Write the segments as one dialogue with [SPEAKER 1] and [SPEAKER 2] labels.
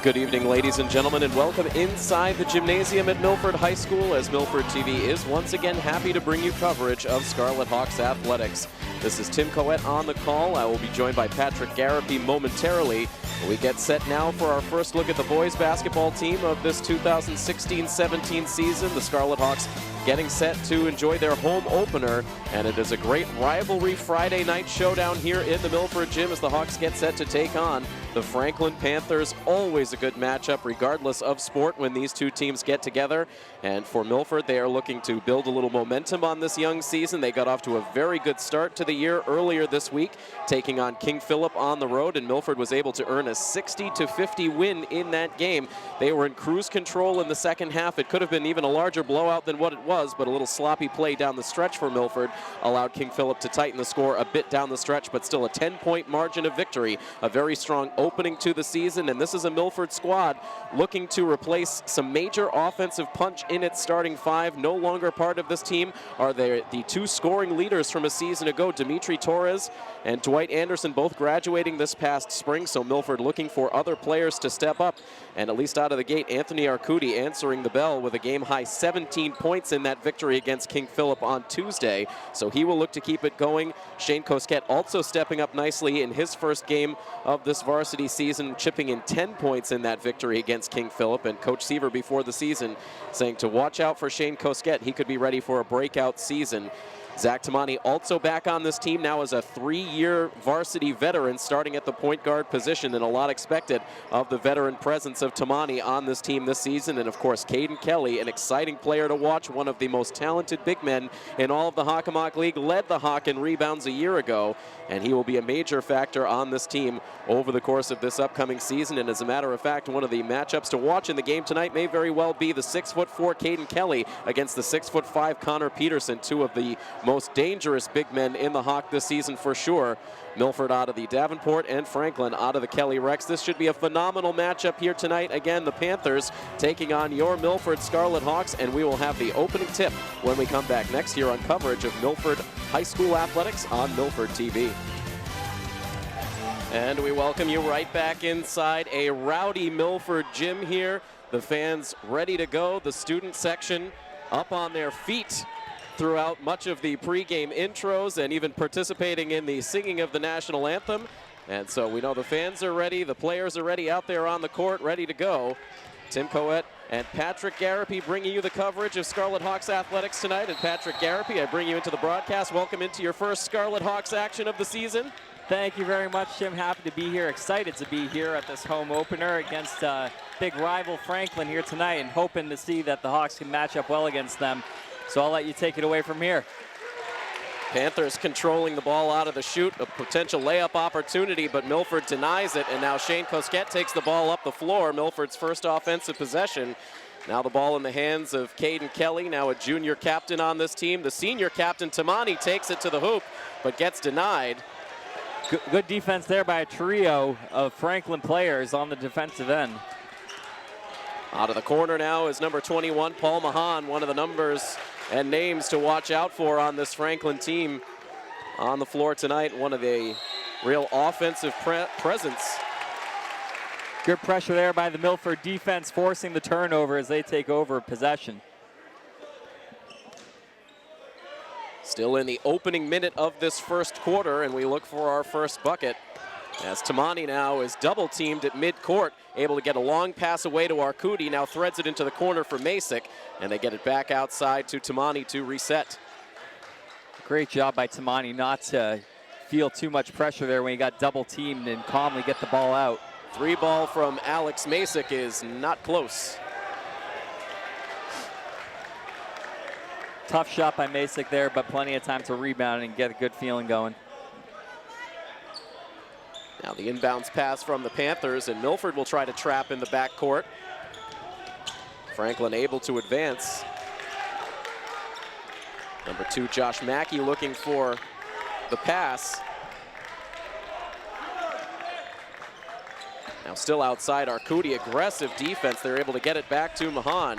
[SPEAKER 1] Good evening, ladies and gentlemen, and welcome inside the gymnasium at Milford High School as Milford TV is once again happy to bring you coverage of Scarlet Hawks athletics. This is Tim Coette on the call. I will be joined by Patrick Garapi momentarily. We get set now for our first look at the boys basketball team of this 2016-17 season. The Scarlet Hawks getting set to enjoy their home opener, and it is a great rivalry Friday night showdown here in the Milford gym as the Hawks get set to take on the Franklin Panthers. Always a good matchup regardless of sport when these two teams get together. And for Milford, they are looking to build a little momentum on this young season. They got off to a very good start to the year earlier this week, taking on King Philip on the road, and Milford was able to earn a 60-50 win in that game. They were in cruise control in the second half. It could have been even a larger blowout than what it was, but a little sloppy play down the stretch for Milford allowed King Philip to tighten the score a bit down the stretch, but still a 10-point margin of victory. A very strong opening to the season, and this is a Milford squad looking to replace some major offensive punch in its starting five. No longer part of this team are the two scoring leaders from a season ago, Dimitri Torres and Dwight Anderson, both graduating this past spring, so Milford looking for other players to step up. And at least out of the gate, Anthony Arcudi answering the bell with a game-high 17 points in that victory against King Philip on Tuesday, so he will look to keep it going. Shane Cosquet also stepping up nicely in his first game of this varsity season, chipping in 10 points in that victory against King Philip. And Coach Seaver before the season saying to watch out for Shane Cosquet. He could be ready for a breakout season. Zach Tamani also back on this team now as a 3-year varsity veteran, starting at the point guard position, and a lot expected of the veteran presence of Tamani on this team this season. And of course, Caden Kelly, an exciting player to watch, one of the most talented big men in all of the Hockomock League, led the Hawk in rebounds a year ago, and he will be a major factor on this team over the course of this upcoming season. And as a matter of fact, one of the matchups to watch in the game tonight may very well be the 6'4" Caden Kelly against the 6'5" Connor Peterson, two of the most dangerous big men in the Hawk this season for sure. Milford out of the Davenport and Franklin out of the Kelly Rex. This should be a phenomenal matchup here tonight. Again, the Panthers taking on your Milford Scarlet Hawks, and we will have the opening tip when we come back next year on coverage of Milford High School athletics on Milford TV. And we welcome you right back inside a rowdy Milford gym here. The fans ready to go. The student section up on their feet throughout much of the pregame intros and even participating in the singing of the national anthem. And so we know the fans are ready, the players are ready out there on the court, ready to go. Tim Coette and Patrick Garapi bringing you the coverage of Scarlet Hawks athletics tonight. And Patrick Garapi, I bring you into the broadcast. Welcome into your first Scarlet Hawks action of the season.
[SPEAKER 2] Thank you very much, Jim. Happy to be here. Excited to be here at this home opener against big rival Franklin here tonight, and hoping to see that the Hawks can match up well against them. So I'll let you take it away from here.
[SPEAKER 1] Panthers controlling the ball out of the chute, a potential layup opportunity, but Milford denies it, and now Shane Cosquet takes the ball up the floor. Milford's first offensive possession. Now the ball in the hands of Caden Kelly, now a junior captain on this team. The senior captain, Tamani, takes it to the hoop, but gets denied.
[SPEAKER 2] Good defense there by a trio of Franklin players on the defensive end.
[SPEAKER 1] Out of the corner now is number 21, Paul Mahan, one of the numbers and names to watch out for on this Franklin team on the floor tonight. One of the real offensive presence.
[SPEAKER 2] Good pressure there by the Milford defense, forcing the turnover as they take over possession.
[SPEAKER 1] Still in the opening minute of this first quarter, and we look for our first bucket as Tamani now is double teamed at midcourt, able to get a long pass away to Arcudi, now threads it into the corner for Masick, and they get it back outside to Tamani to reset.
[SPEAKER 2] Great job by Tamani not to feel too much pressure there when he got double teamed and calmly get the ball out.
[SPEAKER 1] Three ball from Alex Masick is not close.
[SPEAKER 2] Tough shot by Masick there, but plenty of time to rebound and get a good feeling going.
[SPEAKER 1] Now the inbounds pass from the Panthers, and Milford will try to trap in the backcourt. Franklin able to advance. Number 2, Josh Mackey looking for the pass. Now still outside Arcudi, aggressive defense. They're able to get it back to Mahan.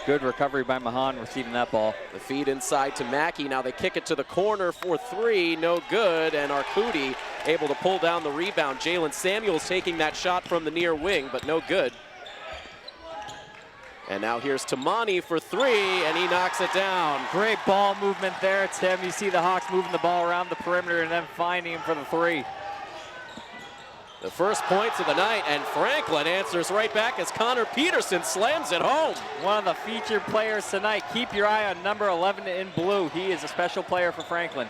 [SPEAKER 2] Good recovery by Mahan receiving that ball.
[SPEAKER 1] The feed inside to Mackey. Now they kick it to the corner for three. No good. And Arcudi able to pull down the rebound. Jalen Samuels taking that shot from the near wing, but no good. And now here's Tamani for three, and he knocks it down.
[SPEAKER 2] Great ball movement there, Tim. You see the Hawks moving the ball around the perimeter and then finding him for the three.
[SPEAKER 1] The first points of the night, and Franklin answers right back as Connor Peterson slams it home.
[SPEAKER 2] One of the featured players tonight. Keep your eye on number 11 in blue. He is a special player for Franklin.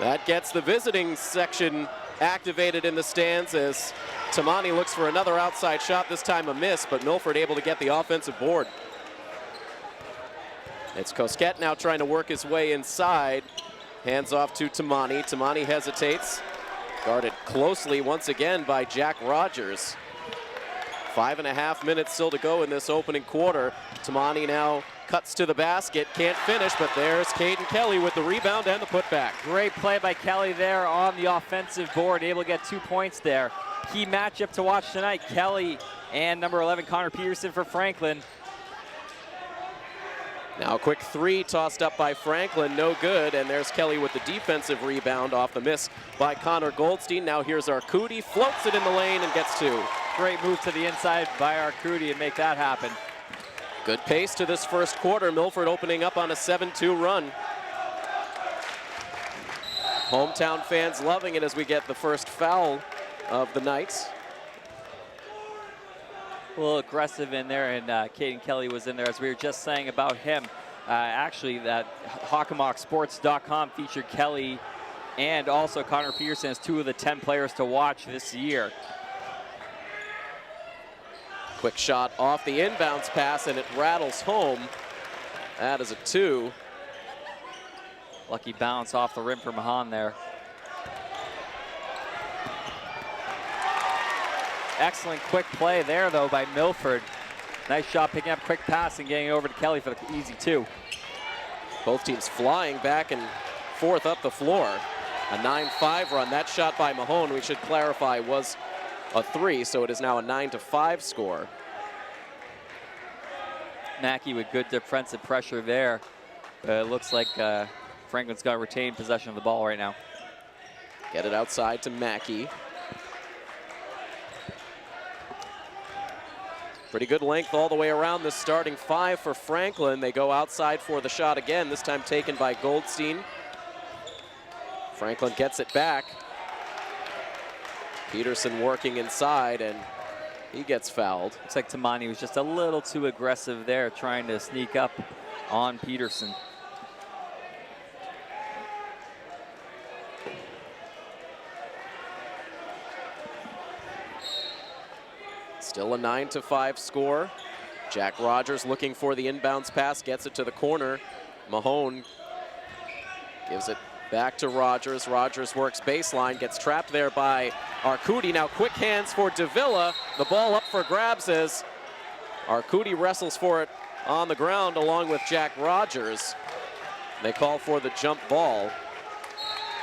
[SPEAKER 1] That gets the visiting section activated in the stands as Tamani looks for another outside shot, this time a miss, but Milford able to get the offensive board. It's Cosquet now trying to work his way inside. Hands off to Tamani. Tamani hesitates. Guarded closely once again by Jack Rogers. 5.5 minutes still to go in this opening quarter. Tamani now cuts to the basket, can't finish, but there's Caden Kelly with the rebound and the putback.
[SPEAKER 2] Great play by Kelly there on the offensive board, able to get 2 points there. Key matchup to watch tonight, Kelly and number 11, Connor Peterson for Franklin.
[SPEAKER 1] Now a quick three tossed up by Franklin, no good, and there's Kelly with the defensive rebound off the miss by Connor Goldstein. Now here's Arcudi, floats it in the lane and gets two.
[SPEAKER 2] Great move to the inside by Arcudi and make that happen.
[SPEAKER 1] Good pace to this first quarter. Milford opening up on a 7-2 run. Hometown fans loving it as we get the first foul of the night.
[SPEAKER 2] A little aggressive in there, and Caden Kelly was in there, as we were just saying about him. Actually, that HockomockSports.com featured Kelly and also Connor Peterson as 2 of the 10 players to watch this year.
[SPEAKER 1] Quick shot off the inbounds pass, and it rattles home. That is a 2.
[SPEAKER 2] Lucky bounce off the rim for Mahan there. Excellent quick play there, though, by Milford. Nice shot picking up quick pass and getting it over to Kelly for the easy 2.
[SPEAKER 1] Both teams flying back and forth up the floor. A 9-5 run. That shot by Mahone, we should clarify, was a 3, so it is now a 9-5 score.
[SPEAKER 2] Mackey with good defensive pressure there. It looks like Franklin's got retained possession of the ball right now.
[SPEAKER 1] Get it outside to Mackey. Pretty good length all the way around this starting 5 for Franklin. They go outside for the shot again, this time taken by Goldstein. Franklin gets it back. Peterson working inside, and he gets fouled.
[SPEAKER 2] Looks like Tamani was just a little too aggressive there, trying to sneak up on Peterson.
[SPEAKER 1] Still a 9-5 score. Jack Rogers looking for the inbounds pass, gets it to the corner. Mahone gives it back to Rogers. Rogers works baseline, gets trapped there by Arcudi. Now quick hands for Davila. The ball up for grabs as Arcudi wrestles for it on the ground along with Jack Rogers. They call for the jump ball.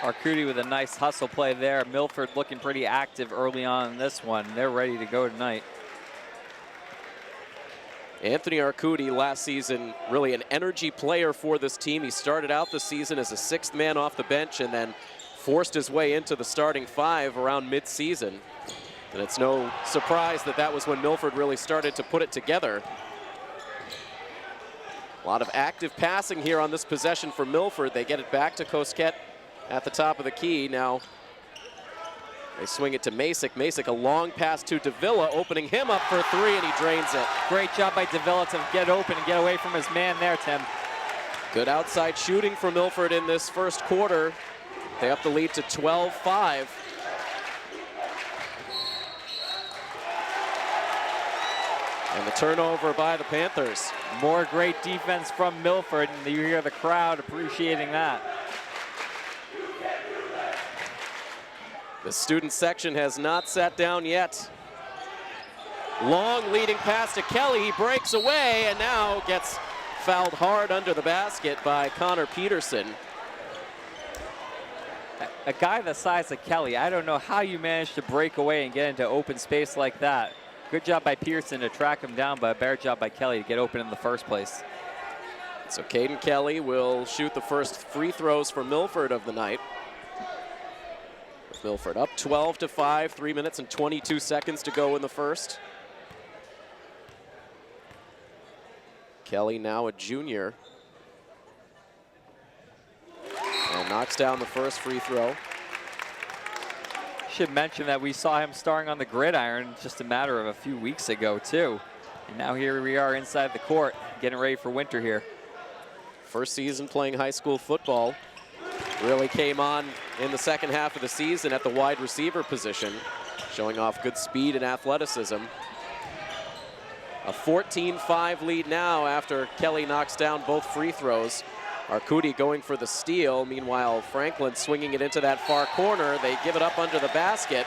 [SPEAKER 2] Arcudi with a nice hustle play there. Milford looking pretty active early on in this one. They're ready to go tonight.
[SPEAKER 1] Anthony Arcudi last season, really an energy player for this team. He started out the season as a 6th man off the bench and then forced his way into the starting 5 around mid-season. And it's no surprise that that was when Milford really started to put it together. A lot of active passing here on this possession for Milford. They get it back to Cosquet at the top of the key. Now they swing it to Masick. Masick, a long pass to Davila, opening him up for 3, and he drains it.
[SPEAKER 2] Great job by Davila to get open and get away from his man there, Tim.
[SPEAKER 1] Good outside shooting for Milford in this first quarter. They up the lead to 12-5. And the turnover by the Panthers.
[SPEAKER 2] More great defense from Milford, and you hear the crowd appreciating that.
[SPEAKER 1] The student section has not sat down yet. Long leading pass to Kelly. He breaks away and now gets fouled hard under the basket by Connor Peterson.
[SPEAKER 2] A guy the size of Kelly, I don't know how you managed to break away and get into open space like that. Good job by Peterson to track him down, but a better job by Kelly to get open in the first place.
[SPEAKER 1] So Caden Kelly will shoot the first free throws for Milford of the night. With Milford up 12-5, 3 minutes and 22 seconds to go in the first. Kelly now a junior. And knocks down the first free throw.
[SPEAKER 2] Should mention that we saw him starring on the gridiron just a matter of a few weeks ago too. And now here we are inside the court, getting ready for winter here.
[SPEAKER 1] First season playing high school football. Really came on in the second half of the season at the wide receiver position, showing off good speed and athleticism. A 14-5 lead now after Kelly knocks down both free throws. Arcudi going for the steal. Meanwhile, Franklin swinging it into that far corner. They give it up under the basket.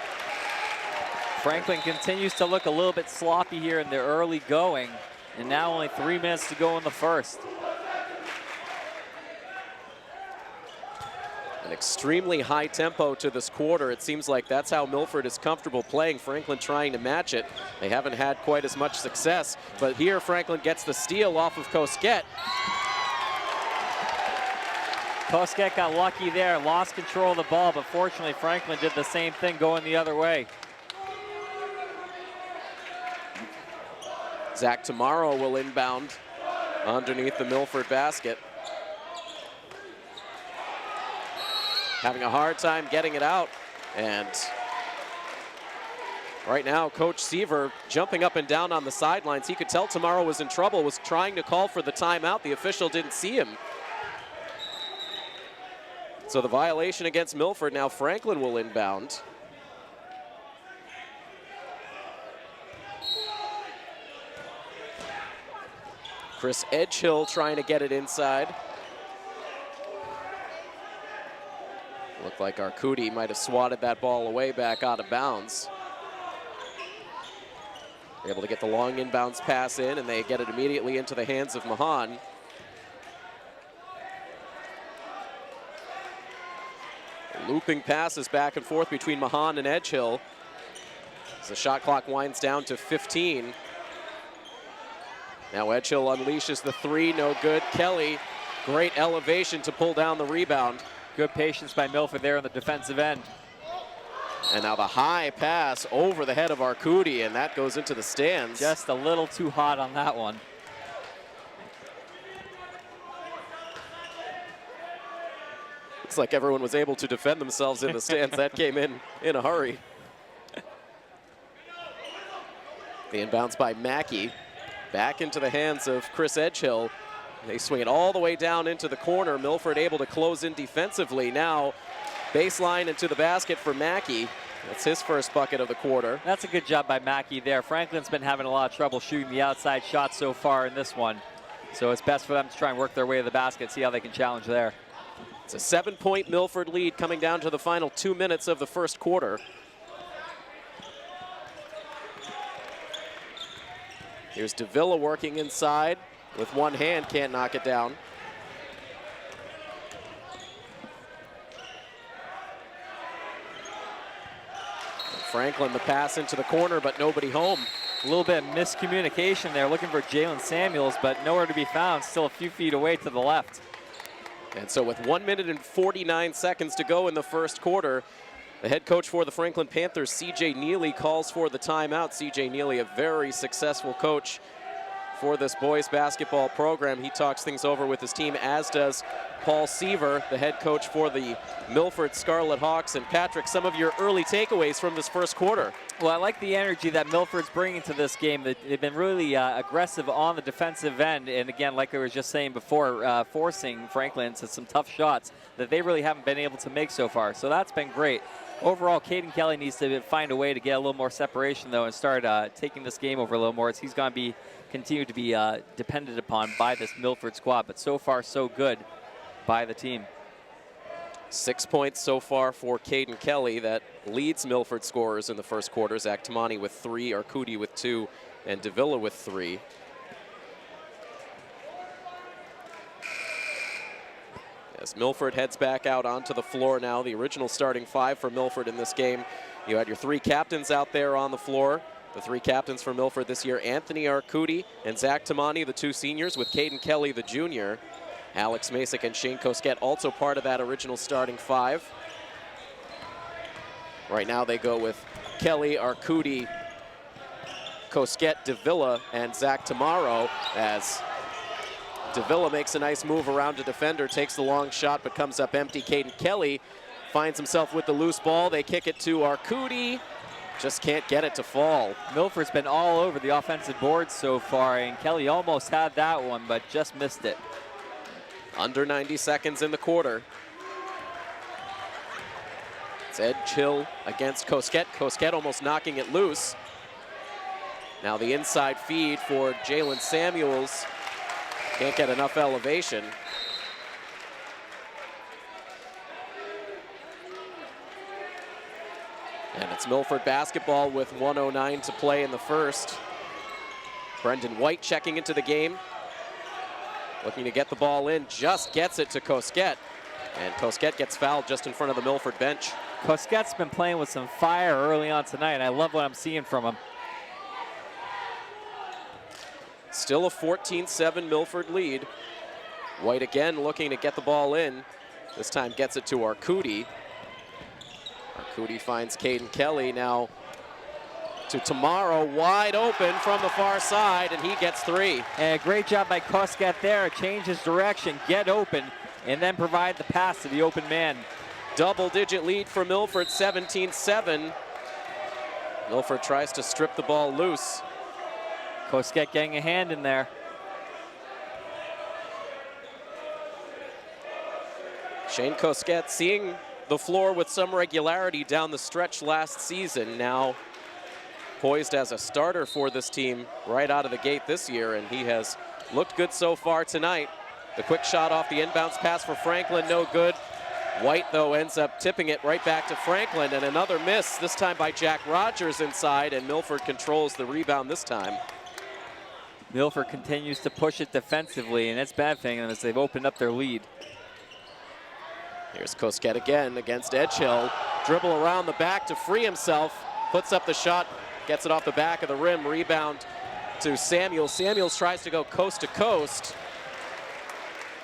[SPEAKER 2] Franklin continues to look a little bit sloppy here in the early going, and now only 3 minutes to go in the first.
[SPEAKER 1] An extremely high tempo to this quarter. It seems like that's how Milford is comfortable playing. Franklin trying to match it. They haven't had quite as much success, but here Franklin gets the steal off of Kosket.
[SPEAKER 2] Kosket got lucky there, lost control of the ball, but fortunately Franklin did the same thing going the other way.
[SPEAKER 1] Zach Tomorrow will inbound underneath the Milford basket. Having a hard time getting it out. And right now, Coach Seaver jumping up and down on the sidelines. He could tell Tomorrow was in trouble, was trying to call for the timeout. The official didn't see him. So the violation against Milford. Now Franklin will inbound. Chris Edgehill trying to get it inside. Looked like Arcudi might have swatted that ball away back out of bounds. They're able to get the long inbounds pass in, and they get it immediately into the hands of Mahan. Looping passes back and forth between Mahan and Edgehill as the shot clock winds down to 15. Now Edgehill unleashes the three, no good. Kelly, great elevation to pull down the rebound.
[SPEAKER 2] Good patience by Milford there on the defensive end.
[SPEAKER 1] And now the high pass over the head of Arcudi, and that goes into the stands.
[SPEAKER 2] Just a little too hot on that one.
[SPEAKER 1] Looks like everyone was able to defend themselves in the stands. That came in a hurry. The inbounds by Mackey. Back into the hands of Chris Edgehill. They swing it all the way down into the corner. Milford able to close in defensively. Now baseline into the basket for Mackey. That's his first bucket of the quarter.
[SPEAKER 2] That's a good job by Mackey there. Franklin's been having a lot of trouble shooting the outside shot so far in this one. So it's best for them to try and work their way to the basket, see how they can challenge there.
[SPEAKER 1] It's a 7-point Milford lead coming down to the final 2 minutes of the first quarter. Here's Davila working inside with one hand, can't knock it down. Franklin the pass into the corner, but nobody home.
[SPEAKER 2] A little bit of miscommunication there, looking for Jalen Samuels, but nowhere to be found, still a few feet away to the left.
[SPEAKER 1] And so with 1 minute and 49 seconds to go in the first quarter, the head coach for the Franklin Panthers, C.J. Neely, calls for the timeout. C.J. Neely, a very successful coach for this boys basketball program. He talks things over with his team, as does Paul Seaver, the head coach for the Milford Scarlet Hawks. And Patrick, some of your early takeaways from this first quarter.
[SPEAKER 2] Well, I like the energy that Milford's bringing to this game. They've been really aggressive on the defensive end. And again, like I was just saying before, forcing Franklin into some tough shots that they really haven't been able to make so far. So that's been great. Overall, Caden Kelly needs to find a way to get a little more separation, though, and start taking this game over a little more, as he's going to continue to be depended upon by this Milford squad. But so far, so good by the team.
[SPEAKER 1] 6 points so far for Caden Kelly. That leads Milford scorers in the first quarter. Zach Tamani with 3, Arcudi with 2, and Davila with 3. As Milford heads back out onto the floor now, the original starting 5 for Milford in this game. You had your 3 captains out there on the floor. The 3 captains for Milford this year, Anthony Arcudi and Zach Tamani, the 2 seniors, with Caden Kelly, the junior. Alex Masick and Shane Kosket also part of that original starting 5. Right now they go with Kelly, Arcudi, Kosket, Davila, and Zach Tamaro, as Davila makes a nice move around a defender, takes the long shot but comes up empty. Caden Kelly finds himself with the loose ball. They kick it to Arcudi. Just can't get it to fall.
[SPEAKER 2] Milford's been all over the offensive board so far, and Kelly almost had that one, but just missed it.
[SPEAKER 1] Under 90 seconds in the quarter. It's Ed Chill against Kosket. Kosket almost knocking it loose. Now the inside feed for Jalen Samuels. Can't get enough elevation. And it's Milford basketball with 1:09 to play in the first. Brendan White checking into the game. Looking to get the ball in, just gets it to Kosket. And Kosket gets fouled just in front of the Milford bench.
[SPEAKER 2] Kosket's been playing with some fire early on tonight. I love what I'm seeing from him.
[SPEAKER 1] Still a 14-7 Milford lead. White again looking to get the ball in. This time gets it to Arcudi. Arcudi finds Caden Kelly, now to Tamaro, wide open from the far side, and he gets 3.
[SPEAKER 2] And a great job by Kosket there. Change his direction, get open, and then provide the pass to the open man.
[SPEAKER 1] Double-digit lead for Milford, 17-7. Milford tries to strip the ball loose.
[SPEAKER 2] Kosket getting a hand in there.
[SPEAKER 1] Shane Kosket seeing the floor with some regularity down the stretch last season, now poised as a starter for this team right out of the gate this year, and he has looked good so far tonight. The quick shot off the inbounds pass for Franklin, no good. White, though, ends up tipping it right back to Franklin, and another miss, this time by Jack Rogers inside, and Milford controls the rebound this time.
[SPEAKER 2] Milford continues to push it defensively, and it's benefiting them as they've opened up their lead.
[SPEAKER 1] Here's Kosket again against Edgehill. Dribble around the back to free himself, puts up the shot, gets it off the back of the rim, rebound to Samuels. Samuels tries to go coast to coast,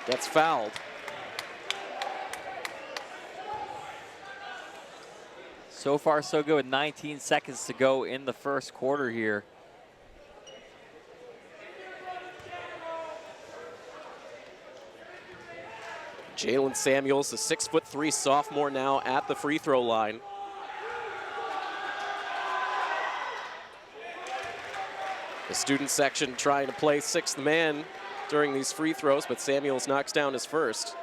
[SPEAKER 1] gets fouled.
[SPEAKER 2] So far, so good with 19 seconds to go in the first quarter here.
[SPEAKER 1] Jalen Samuels, the 6'3" sophomore, now at the free throw line. The student section trying to play sixth man during these free throws, but Samuels knocks down his first.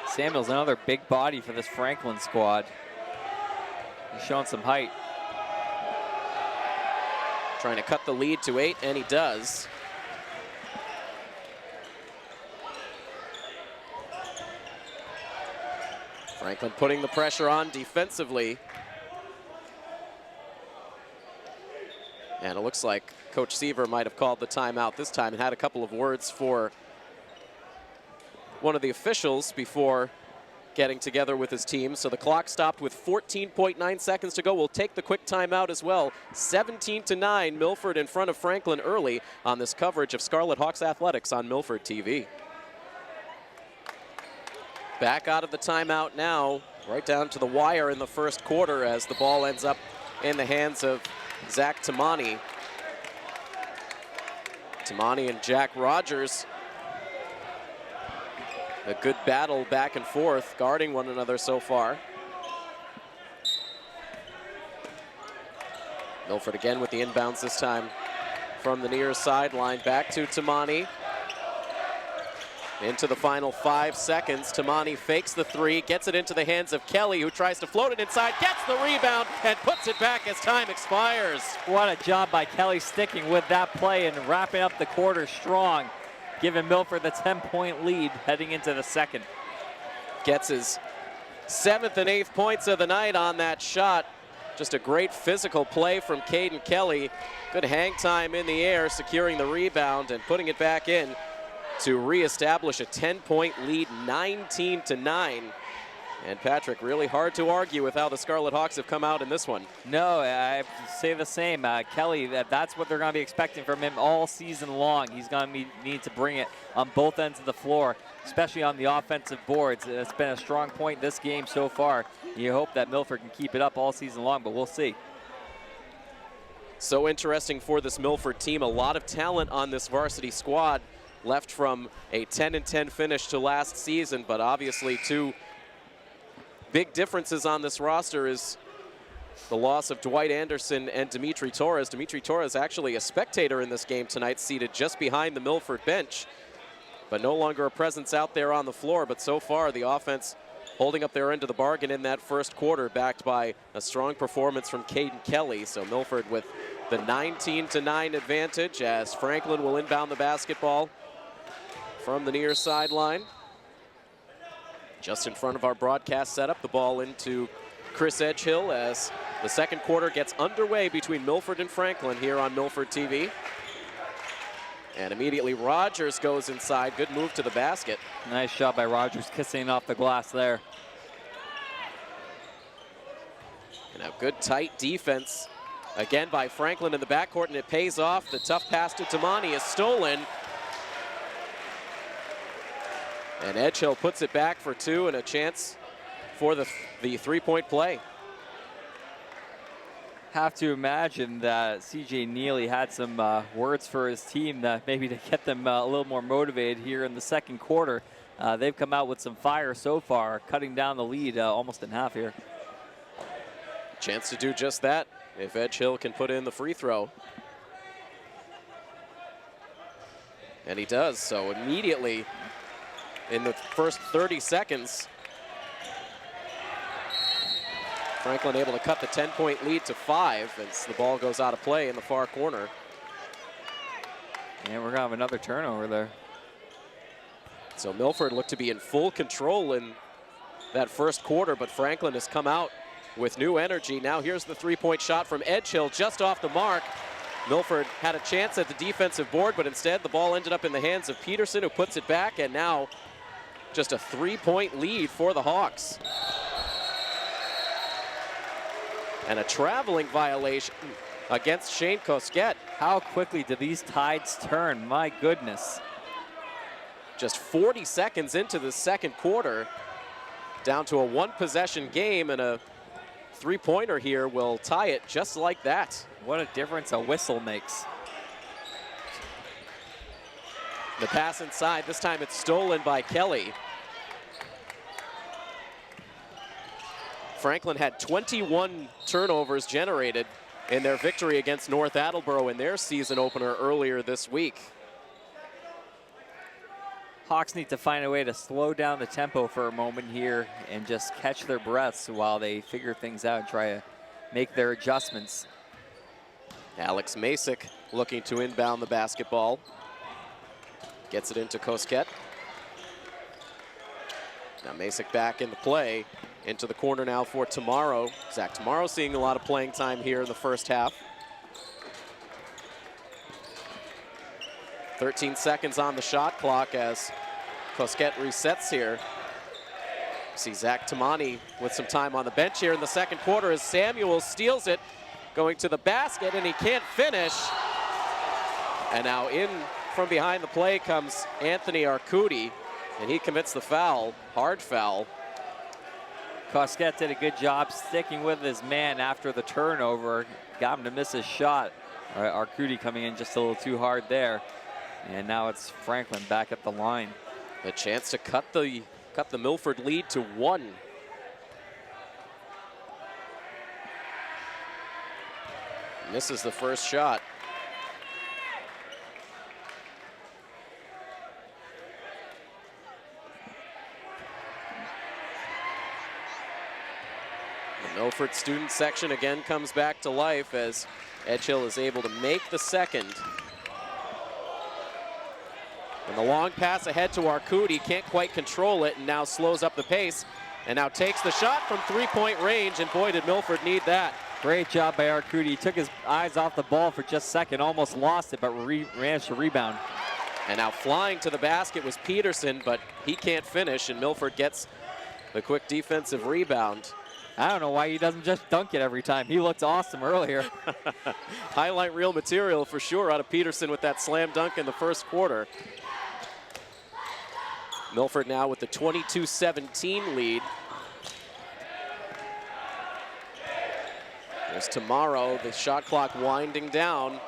[SPEAKER 2] Samuels, another big body for this Franklin squad. He's showing some height.
[SPEAKER 1] Trying to cut the lead to 8, and he does. Franklin putting the pressure on defensively. And it looks like Coach Seaver might have called the timeout this time and had a couple of words for one of the officials before getting together with his team. So the clock stopped with 14.9 seconds to go. We'll take the quick timeout as well. 17-9, Milford in front of Franklin early on this coverage of Scarlet Hawks Athletics on Milford TV. Back out of the timeout now, right down to the wire in the first quarter as the ball ends up in the hands of Zach Tamani. Tamani and Jack Rogers. A good battle back and forth, guarding one another so far. Milford again with the inbounds this time from the near sideline. Back to Tamani. Into the final 5 seconds. Tamani fakes the 3, gets it into the hands of Kelly, who tries to float it inside, gets the rebound, and puts it back as time expires.
[SPEAKER 2] What a job by Kelly sticking with that play and wrapping up the quarter strong, giving Milford the 10-point lead heading into the second.
[SPEAKER 1] Gets his 7th and 8th points of the night on that shot. Just a great physical play from Caden Kelly. Good hang time in the air, securing the rebound and putting it back in to reestablish a 10-point lead, 19-9. And Patrick, really hard to argue with how the Scarlet Hawks have come out in this one.
[SPEAKER 2] No, I say the same. Kelly, that's what they're going to be expecting from him all season long. He's going to need to bring it on both ends of the floor, especially on the offensive boards. It's been a strong point this game so far. You hope that Milford can keep it up all season long, but we'll see.
[SPEAKER 1] So interesting for this Milford team. A lot of talent on this varsity squad, left from a 10-10 finish to last season, but obviously two big differences on this roster is the loss of Dwight Anderson and Dimitri Torres. Dimitri Torres actually a spectator in this game tonight, seated just behind the Milford bench, but no longer a presence out there on the floor. But so far, the offense holding up their end of the bargain in that first quarter, backed by a strong performance from Caden Kelly. So Milford with the 19-9 advantage, as Franklin will inbound the basketball from the near sideline. Just in front of our broadcast setup, the ball into Chris Edgehill as the second quarter gets underway between Milford and Franklin here on Milford TV. And immediately Rogers goes inside. Good move to the basket.
[SPEAKER 2] Nice shot by Rogers, kissing off the glass there.
[SPEAKER 1] And a good tight defense again by Franklin in the backcourt, and it pays off. The tough pass to Tamani is stolen. And Edgehill puts it back for two and a chance for the three-point play.
[SPEAKER 2] Have to imagine that CJ Neely had some words for his team that maybe to get them a little more motivated here in the second quarter. They've come out with some fire so far, cutting down the lead almost in half here.
[SPEAKER 1] Chance to do just that if Edgehill can put in the free throw. And he does, so immediately in the first 30 seconds, Franklin able to cut the 10-point lead to 5 as the ball goes out of play in the far corner.
[SPEAKER 2] And we're gonna have another turnover there.
[SPEAKER 1] So Milford looked to be in full control in that first quarter, but Franklin has come out with new energy. Now here's the three-point shot from Edgehill, just off the mark. Milford had a chance at the defensive board, but instead the ball ended up in the hands of Peterson, who puts it back, and now just a three-point lead for the Hawks. And a traveling violation against Shane Cosquet.
[SPEAKER 2] How quickly do these tides turn? My goodness.
[SPEAKER 1] Just 40 seconds into the second quarter, down to a one-possession game, and a three-pointer here will tie it just like that.
[SPEAKER 2] What a difference a whistle makes.
[SPEAKER 1] The pass inside, this time it's stolen by Kelly. Franklin had 21 turnovers generated in their victory against North Attleboro in their season opener earlier this week.
[SPEAKER 2] Hawks need to find a way to slow down the tempo for a moment here and just catch their breaths while they figure things out and try to make their adjustments.
[SPEAKER 1] Alex Masick looking to inbound the basketball. Gets it into Cosquet. Now Masick back in the play. Into the corner now for Tomorrow. Zach Tomorrow seeing a lot of playing time here in the first half. 13 seconds on the shot clock as Cosquet resets here. See Zach Tamani with some time on the bench here in the second quarter as Samuel steals it, going to the basket, and he can't finish. And now in from behind the play comes Anthony Arcudi, and he commits the foul, hard foul.
[SPEAKER 2] Cosquet did a good job sticking with his man after the turnover. Got him to miss his shot. Arcudi coming in just a little too hard there. And now it's Franklin back at the line.
[SPEAKER 1] A chance to cut the Milford lead to 1. Misses the first shot. The Milford student section again comes back to life as Edgehill is able to make the second. And the long pass ahead to Arcudi, can't quite control it, and now slows up the pace, and now takes the shot from three-point range, and boy, did Milford need that.
[SPEAKER 2] Great job by Arcudi. He took his eyes off the ball for just a second, almost lost it, but managed to rebound.
[SPEAKER 1] And now flying to the basket was Peterson, but he can't finish, and Milford gets the quick defensive rebound.
[SPEAKER 2] I don't know why he doesn't just dunk it every time. He looked awesome earlier.
[SPEAKER 1] Highlight reel material for sure out of Peterson with that slam dunk in the first quarter. Milford now with the 22-17 lead. There's tomorrow, the shot clock winding down.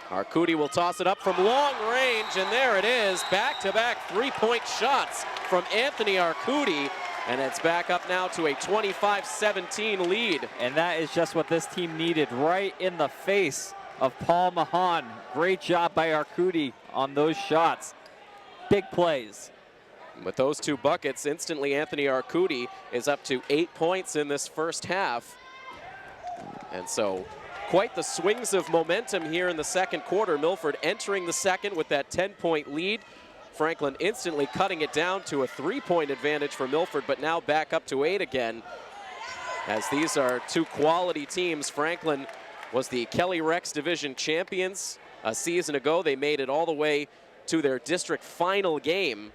[SPEAKER 1] Arcudi will toss it up from long range, and there it is. Back-to-back three-point shots from Anthony Arcudi, and it's back up now to a 25-17 lead.
[SPEAKER 2] And that is just what this team needed, right in the face of Paul Mahan. Great job by Arcudi on those shots. Big plays.
[SPEAKER 1] With those two buckets, instantly Anthony Arcudi is up to 8 points in this first half. And so quite the swings of momentum here in the second quarter. Milford entering the second with that 10-point lead. Franklin instantly cutting it down to a 3-point advantage for Milford, but now back up to 8 again. As these are two quality teams. Franklin was the Kelly Rex Division champions a season ago. They made it all the way to their district final game.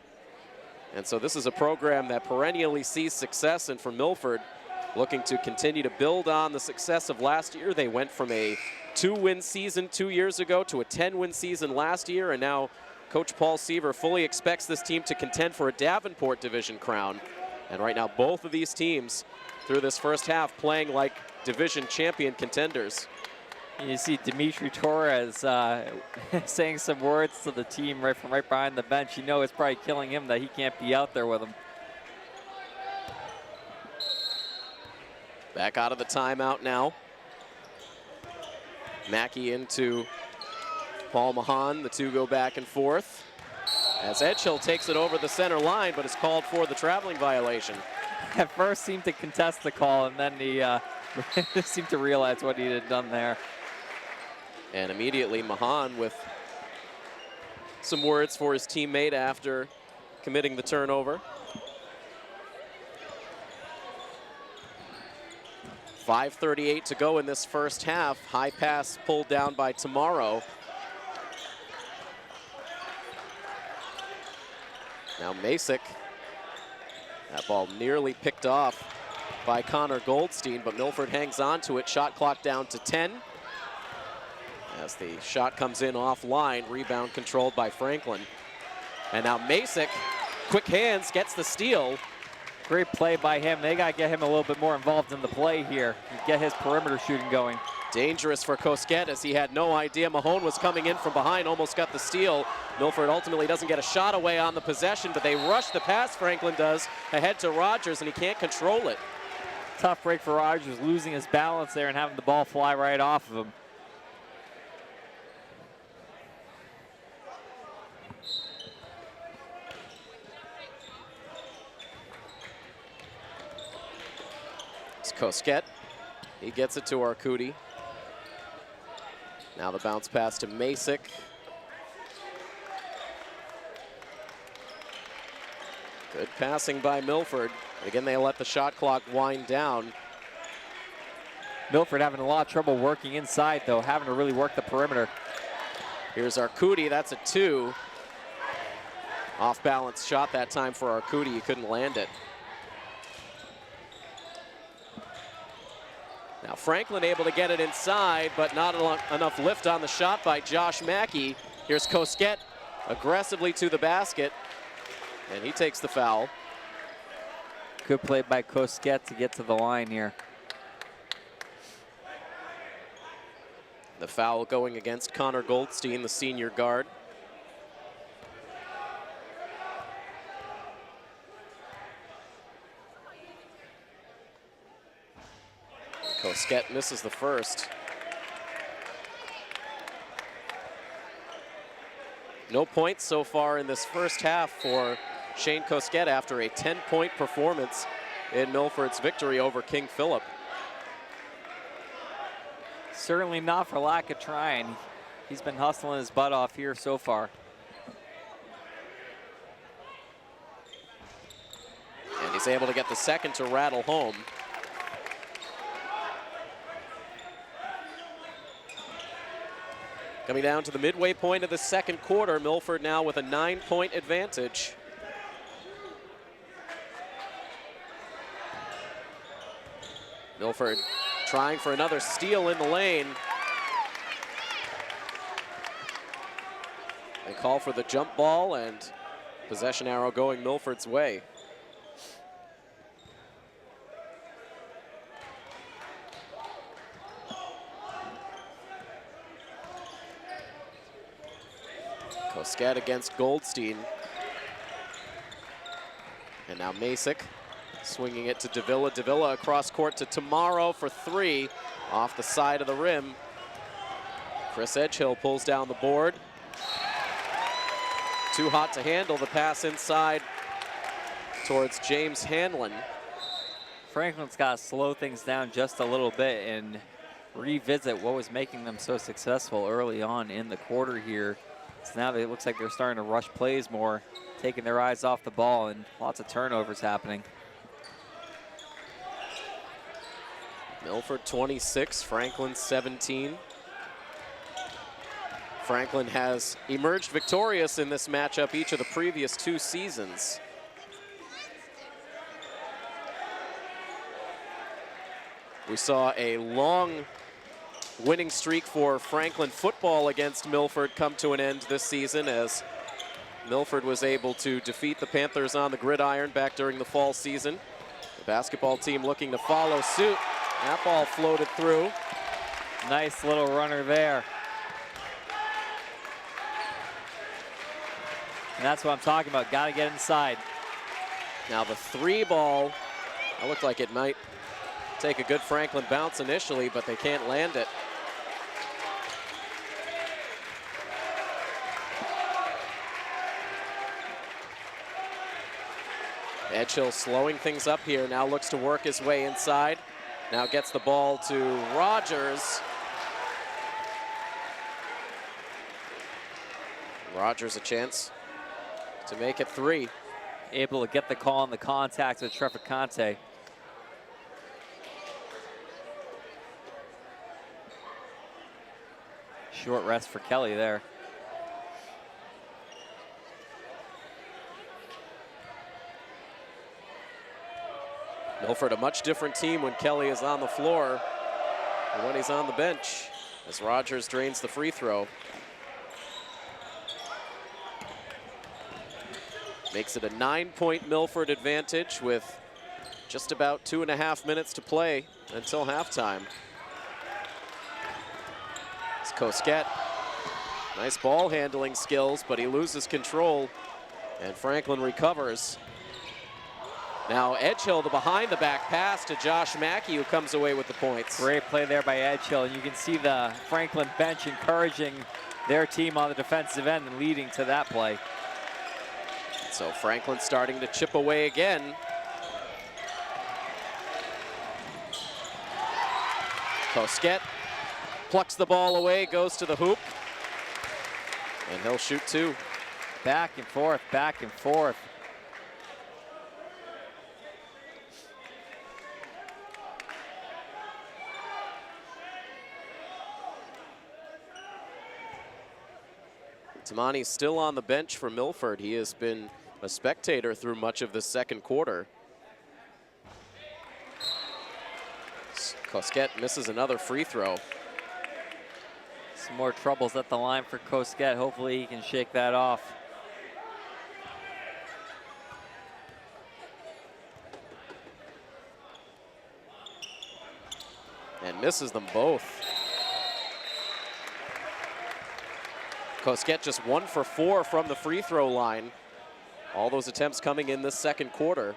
[SPEAKER 1] And so this is a program that perennially sees success, and for Milford, looking to continue to build on the success of last year. They went from a 2-win season 2 years ago to a 10-win season last year, and now Coach Paul Seaver fully expects this team to contend for a Davenport Division crown. And right now, both of these teams through this first half playing like division champion contenders.
[SPEAKER 2] You see Dimitri Torres saying some words to the team right behind the bench. You know it's probably killing him that he can't be out there with them.
[SPEAKER 1] Back out of the timeout now. Mackey into Paul Mahan. The two go back and forth. As Edgehill takes it over the center line, but is called for the traveling violation.
[SPEAKER 2] At first seemed to contest the call, and then he seemed to realize what he had done there.
[SPEAKER 1] And immediately Mahan with some words for his teammate after committing the turnover. 5:38 to go in this first half. High pass pulled down by Tomorrow. Now Masick. That ball nearly picked off by Connor Goldstein, but Milford hangs on to it. Shot clock down to 10. As the shot comes in offline, rebound controlled by Franklin. And now Masick, quick hands, gets the steal.
[SPEAKER 2] Great play by him. They got to get him a little bit more involved in the play here. Get his perimeter shooting going.
[SPEAKER 1] Dangerous for Cosquet, as he had no idea Mahone was coming in from behind, almost got the steal. Milford ultimately doesn't get a shot away on the possession, but they rush the pass, Franklin does, ahead to Rogers, and he can't control it.
[SPEAKER 2] Tough break for Rogers, losing his balance there and having the ball fly right off of him.
[SPEAKER 1] It's Cosquet. He gets it to Arcudi. Now the bounce pass to Masick. Good passing by Milford. Again, they let the shot clock wind down.
[SPEAKER 2] Milford having a lot of trouble working inside, though, having to really work the perimeter.
[SPEAKER 1] Here's Arcudi, that's a 2. Off balance shot that time for Arcudi, he couldn't land it. Now Franklin able to get it inside, but not enough lift on the shot by Josh Mackey. Here's Cosquet aggressively to the basket, and he takes the foul.
[SPEAKER 2] Good play by Cosquet to get to the line here.
[SPEAKER 1] The foul going against Connor Goldstein, the senior guard. Cosquet misses the first. No points so far in this first half for Shane Cosquet after a 10-point performance in Milford's victory over King Philip.
[SPEAKER 2] Certainly not for lack of trying. He's been hustling his butt off here so far.
[SPEAKER 1] And he's able to get the second to rattle home. Coming down to the midway point of the second quarter, Milford now with a 9-point advantage. Milford trying for another steal in the lane. They call for the jump ball, and possession arrow going Milford's way. Kosket against Goldstein. And now Masick swinging it to Davila. Davila across court to Tomorrow for three off the side of the rim. Chris Edgehill pulls down the board. Too hot to handle. The pass inside towards James Hanlon.
[SPEAKER 2] Franklin's got to slow things down just a little bit and revisit what was making them so successful early on in the quarter here. So now it looks like they're starting to rush plays more, taking their eyes off the ball, and lots of turnovers happening.
[SPEAKER 1] Milford 26, Franklin 17. Franklin has emerged victorious in this matchup each of the previous 2 seasons. We saw a long winning streak for Franklin football against Milford come to an end this season, as Milford was able to defeat the Panthers on the gridiron back during the fall season. The basketball team looking to follow suit. That ball floated through.
[SPEAKER 2] Nice little runner there. And that's what I'm talking about. Got to get inside.
[SPEAKER 1] Now the 3 ball, it looked like it might take a good Franklin bounce initially, but they can't land it. Edgehill slowing things up here, now looks to work his way inside. Now gets the ball to Rogers. Rogers a chance to make it 3.
[SPEAKER 2] Able to get the call on the contact with Treficante. Short rest for Kelly there.
[SPEAKER 1] Milford a much different team when Kelly is on the floor and when he's on the bench, as Rogers drains the free throw. Makes it a 9-point Milford advantage with just about 2.5 minutes to play until halftime. It's Kosket. Nice ball handling skills, but he loses control, and Franklin recovers. Now Edgehill, the behind the back pass to Josh Mackey, who comes away with the points.
[SPEAKER 2] Great play there by Edgehill, and you can see the Franklin bench encouraging their team on the defensive end and leading to that play.
[SPEAKER 1] So Franklin starting to chip away again. Kosket plucks the ball away, goes to the hoop, and he'll shoot 2.
[SPEAKER 2] Back and forth, back and forth.
[SPEAKER 1] Tamani's still on the bench for Milford. He has been a spectator through much of the second quarter. Kosket misses another free throw.
[SPEAKER 2] Some more troubles at the line for Kosket. Hopefully he can shake that off.
[SPEAKER 1] And misses them both. Kosket just 1 for 4 from the free throw line. All those attempts coming in this second quarter.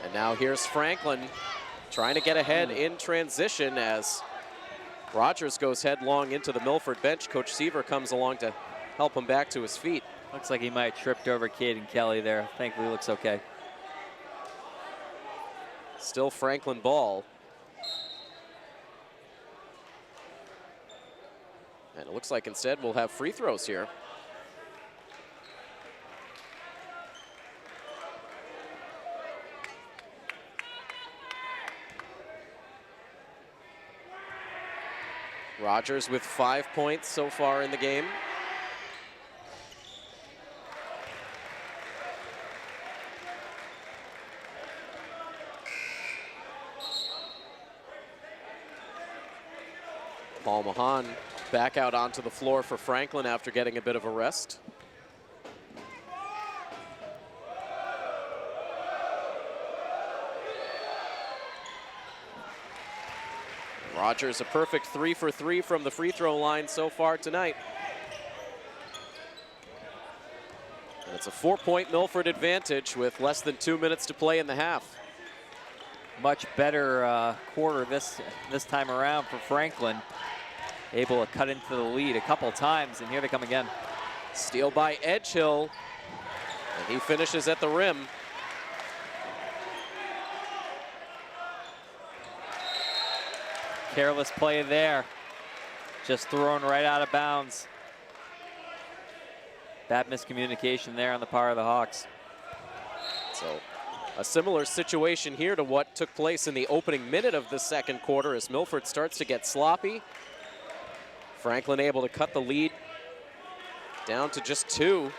[SPEAKER 1] And now here's Franklin trying to get ahead in transition as Rogers goes headlong into the Milford bench. Coach Seaver comes along to help him back to his feet.
[SPEAKER 2] Looks like he might have tripped over Caden Kelly there. Thankfully, looks okay.
[SPEAKER 1] Still Franklin ball. And it looks like instead we'll have free throws here. Rogers with 5 points so far in the game. Paul Mahan back out onto the floor for Franklin after getting a bit of a rest. Rogers a perfect 3 for 3 from the free throw line so far tonight. And it's a 4-point Milford advantage with less than 2 minutes to play in the half.
[SPEAKER 2] Much better quarter this time around for Franklin. Able to cut into the lead a couple times, and here they come again.
[SPEAKER 1] Steal by Edgehill, and he finishes at the rim.
[SPEAKER 2] Careless play there. Just thrown right out of bounds. Bad miscommunication there on the part of the Hawks.
[SPEAKER 1] So a similar situation here to what took place in the opening minute of the second quarter as Milford starts to get sloppy. Franklin able to cut the lead down to just 2.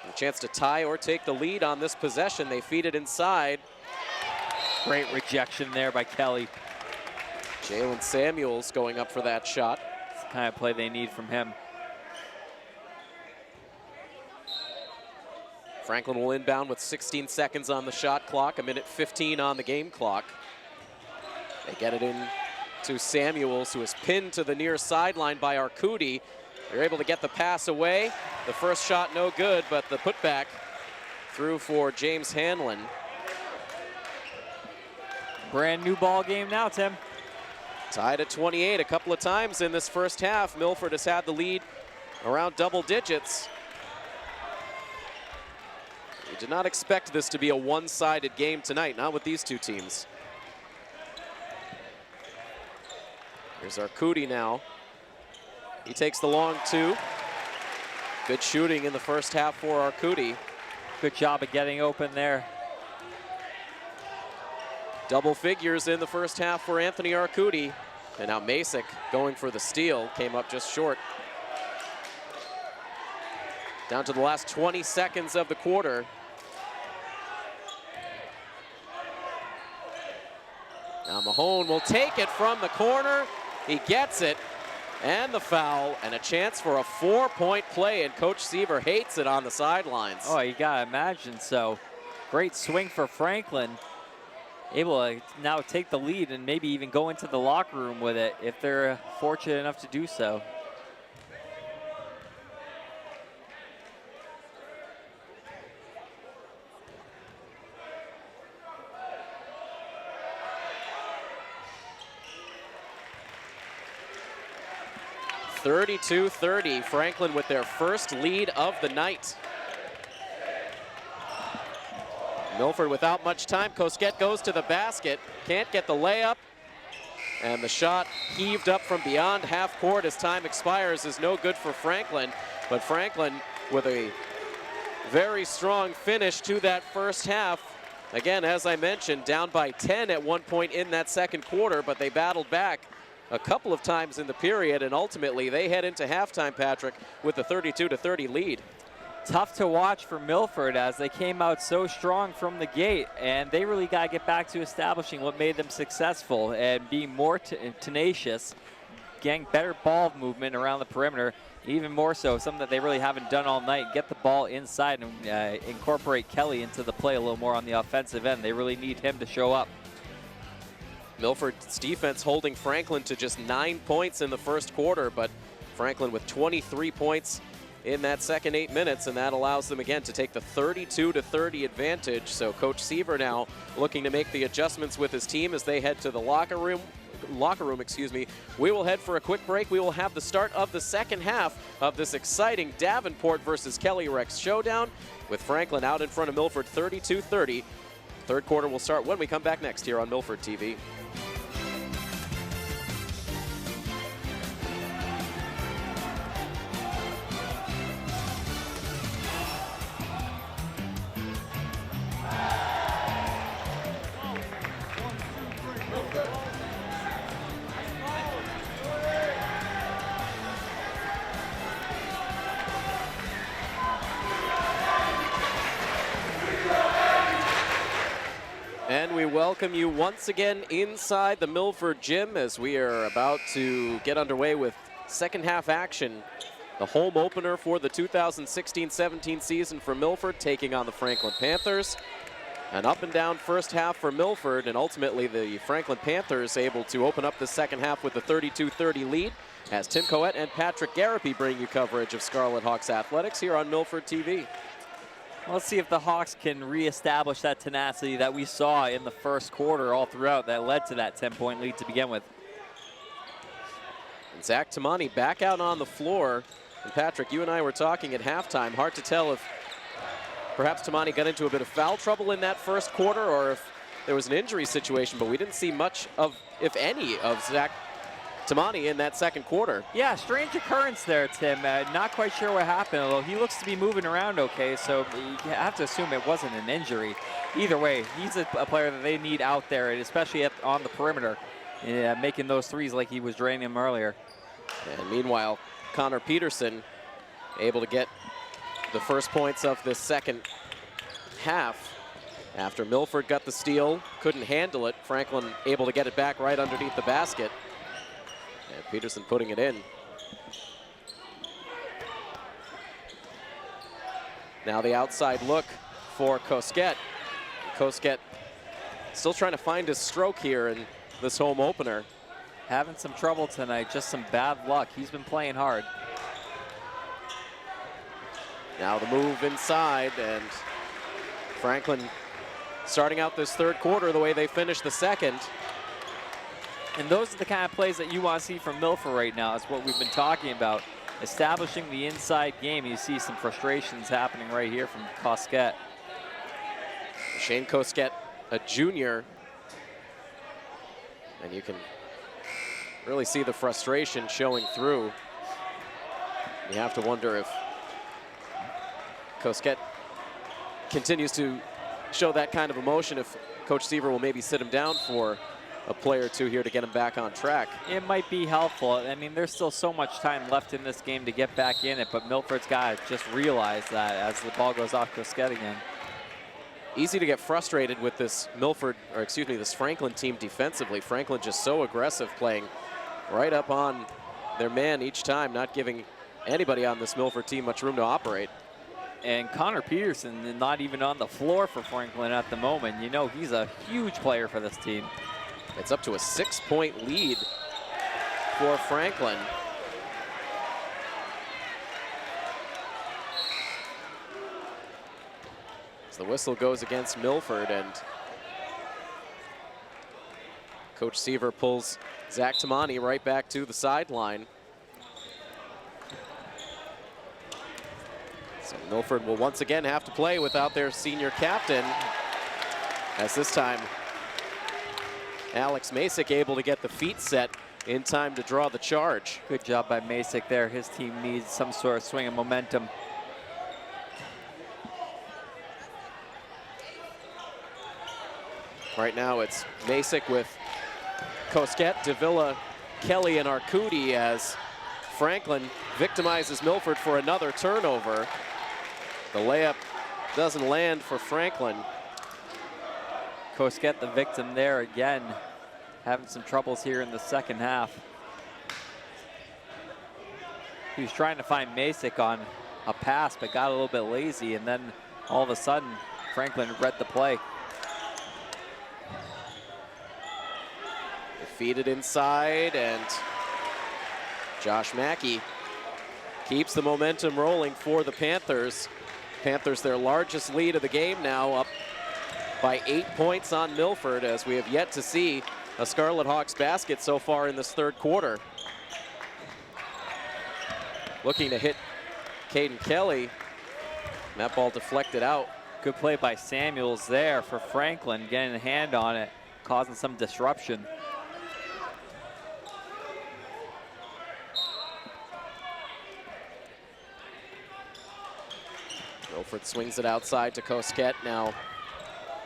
[SPEAKER 1] A chance to tie or take the lead on this possession. They feed it inside.
[SPEAKER 2] Great rejection there by Kelly.
[SPEAKER 1] Jalen Samuels going up for that shot.
[SPEAKER 2] It's the kind of play they need from him.
[SPEAKER 1] Franklin will inbound with 16 seconds on the shot clock, 1:15 on the game clock. They get it in to Samuels, who is pinned to the near sideline by Arcudi. They're able to get the pass away. The first shot no good, but the putback through for James Hanlon.
[SPEAKER 2] Brand new ball game now, Tim.
[SPEAKER 1] Tied at 28 a couple of times in this first half. Milford has had the lead around double digits. We did not expect this to be a one-sided game tonight, not with these two teams. Here's Arcudi now. He takes the long 2. Good shooting in the first half for Arcudi.
[SPEAKER 2] Good job of getting open there.
[SPEAKER 1] Double figures in the first half for Anthony Arcudi. And now Masick going for the steal, came up just short. Down to the last 20 seconds of the quarter. Now Mahone will take it from the corner. He gets it, and the foul, and a chance for a 4-point play, and Coach Seaver hates it on the sidelines.
[SPEAKER 2] Oh, you gotta imagine so. Great swing for Franklin. Able to now take the lead and maybe even go into the locker room with it if they're fortunate enough to do so.
[SPEAKER 1] (32-30), Franklin with their first lead of the night. Milford without much time. Cosquet goes to the basket, can't get the layup, and the shot heaved up from beyond half court as time expires is no good for Franklin. But Franklin with a very strong finish to that first half. Again, as I mentioned, down by 10 at one point in that second quarter, but they battled back a couple of times in the period, and ultimately they head into halftime, Patrick, with a 32-30 lead.
[SPEAKER 2] Tough to watch for Milford as they came out so strong from the gate, and they really got to get back to establishing what made them successful and being more tenacious, getting better ball movement around the perimeter, even more so, something that they really haven't done all night, get the ball inside and incorporate Kelly into the play a little more on the offensive end. They really need him to show up.
[SPEAKER 1] Milford's defense holding Franklin to just 9 points in the first quarter, but Franklin with 23 points in that second 8 minutes, and that allows them again to take the 32-30 advantage. So Coach Seaver now looking to make the adjustments with his team as they head to the locker room. We will head for a quick break. We will have the start of the second half of this exciting Davenport versus Kelly Rex showdown with Franklin out in front of Milford 32-30. Third quarter will start when we come back next here on Milford TV. we welcome you once again inside the Milford gym as we are about to get underway with second half action. The home opener for the 2016-17 season for Milford, taking on the Franklin Panthers. An up and down first half for Milford, and ultimately the Franklin Panthers able to open up the second half with a 32-30 lead, as Tim Coet and Patrick Garapi bring you coverage of Scarlet Hawks athletics here on Milford TV.
[SPEAKER 2] Let's see if the Hawks can reestablish that tenacity that we saw in the first quarter all throughout that led to that 10-point lead to begin with.
[SPEAKER 1] And Zach Tamani back out on the floor. And Patrick, you and I were talking at halftime. Hard to tell if perhaps Tamani got into a bit of foul trouble in that first quarter or if there was an injury situation, but we didn't see much of, if any, of Zach Tamani in that second quarter.
[SPEAKER 2] Yeah, strange occurrence there, Tim. Not quite sure what happened, although he looks to be moving around okay, so you have to assume it wasn't an injury. Either way, he's a player that they need out there, and especially on the perimeter, making those threes like he was draining them earlier.
[SPEAKER 1] And meanwhile, Connor Peterson able to get the first points of this second half. After Milford got the steal, couldn't handle it, Franklin able to get it back right underneath the basket. And Peterson putting it in. Now the outside look for Kosket. Kosket still trying to find his stroke here in this home opener.
[SPEAKER 2] Having some trouble tonight, just some bad luck. He's been playing hard.
[SPEAKER 1] Now the move inside, and Franklin starting out this third quarter the way they finished the second.
[SPEAKER 2] And those are the kind of plays that you want to see from Milford right now. That's what we've been talking about. Establishing the inside game. You see some frustrations happening right here from Kosket.
[SPEAKER 1] Shane Kosket, a junior. And you can really see the frustration showing through. You have to wonder if Kosket continues to show that kind of emotion, if Coach Seaver will maybe sit him down for a play or two here to get him back on track.
[SPEAKER 2] It might be helpful. I mean, there's still so much time left in this game to get back in it, but Milford's got to just realize that as the ball goes off Kosket again.
[SPEAKER 1] Easy to get frustrated with this Milford, or excuse me, this Franklin team defensively. Franklin just so aggressive, playing right up on their man each time, not giving anybody on this Milford team much room to operate.
[SPEAKER 2] And Connor Peterson not even on the floor for Franklin at the moment. You know, he's a huge player for this team.
[SPEAKER 1] It's up to a 6-point lead for Franklin. As the whistle goes against Milford, and Coach Seaver pulls Zach Tamani right back to the sideline. So Milford will once again have to play without their senior captain, as this time Alex Masick able to get the feet set in time to draw the charge.
[SPEAKER 2] Good job by Masick there. His team needs some sort of swing of momentum.
[SPEAKER 1] Right now it's Masick with Kosket, Davila, Kelly, and Arcudi, as Franklin victimizes Milford for another turnover. The layup doesn't land for Franklin.
[SPEAKER 2] Kosket the victim there again, having some troubles here in the second half. He was trying to find Masick on a pass, but got a little bit lazy, and then all of a sudden, Franklin read the play.
[SPEAKER 1] They feed it inside, and Josh Mackey keeps the momentum rolling for the Panthers. Panthers their largest lead of the game now, up by 8 points on Milford, as we have yet to see a Scarlet Hawks basket so far in this third quarter. Looking to hit Caden Kelly. That ball deflected out.
[SPEAKER 2] Good play by Samuels there for Franklin, getting a hand on it, causing some disruption.
[SPEAKER 1] Milford swings it outside to Kosket. Now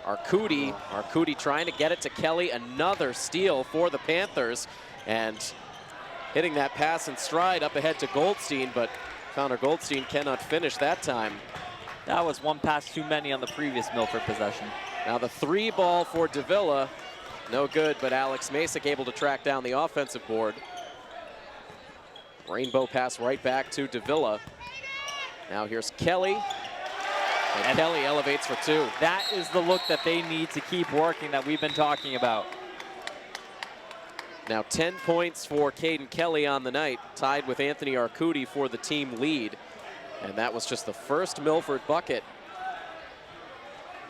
[SPEAKER 1] Arcudi trying to get it to Kelly. Another steal for the Panthers, and hitting that pass in stride up ahead to Goldstein, but Connor Goldstein cannot finish that time.
[SPEAKER 2] That was one pass too many on the previous Milford possession.
[SPEAKER 1] Now the 3 ball for Davila, no good, but Alex Masick able to track down the offensive board. Rainbow pass right back to Davila. Now here's Kelly, and Kelly elevates for 2.
[SPEAKER 2] That is the look that they need to keep working that we've been talking about.
[SPEAKER 1] Now 10 points for Caden Kelly on the night, tied with Anthony Arcudi for the team lead. And that was just the first Milford bucket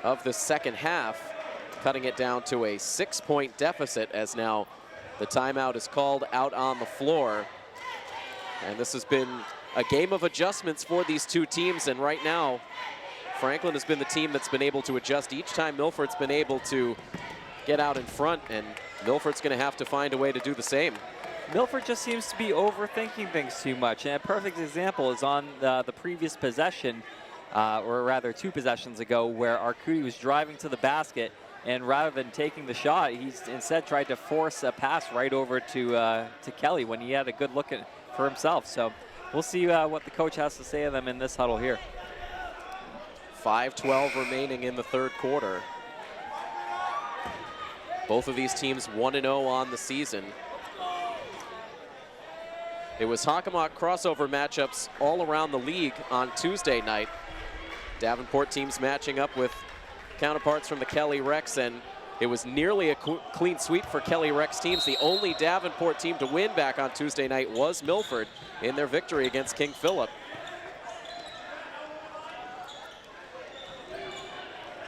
[SPEAKER 1] of the second half, cutting it down to a 6-point deficit as now the timeout is called out on the floor. And this has been a game of adjustments for these two teams, and right now Franklin has been the team that's been able to adjust each time Milford's been able to get out in front, and Milford's going to have to find a way to do the same.
[SPEAKER 2] Milford just seems to be overthinking things too much, and a perfect example is on the previous possession, or rather 2 possessions ago, where Arcudi was driving to the basket, and rather than taking the shot, he's instead tried to force a pass right over to Kelly when he had a good look for himself. So we'll see what the coach has to say to them in this huddle here.
[SPEAKER 1] 5:12 remaining in the third quarter. Both of these teams 1-0 on the season. It was Hockomock crossover matchups all around the league on Tuesday night. Davenport teams matching up with counterparts from the Kelly Rex, and it was nearly a clean sweep for Kelly Rex teams. The only Davenport team to win back on Tuesday night was Milford in their victory against King Philip.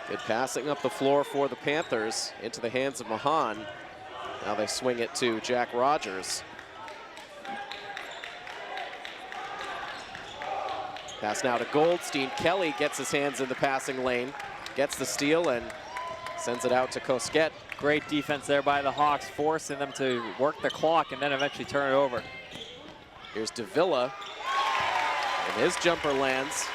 [SPEAKER 1] Good passing up the floor for the Panthers into the hands of Mahan. Now they swing it to Jack Rogers. Pass now to Goldstein. Kelly gets his hands in the passing lane, gets the steal, and sends it out to Cosquet.
[SPEAKER 2] Great defense there by the Hawks, forcing them to work the clock and then eventually turn it over.
[SPEAKER 1] Here's Davila, and his jumper lands.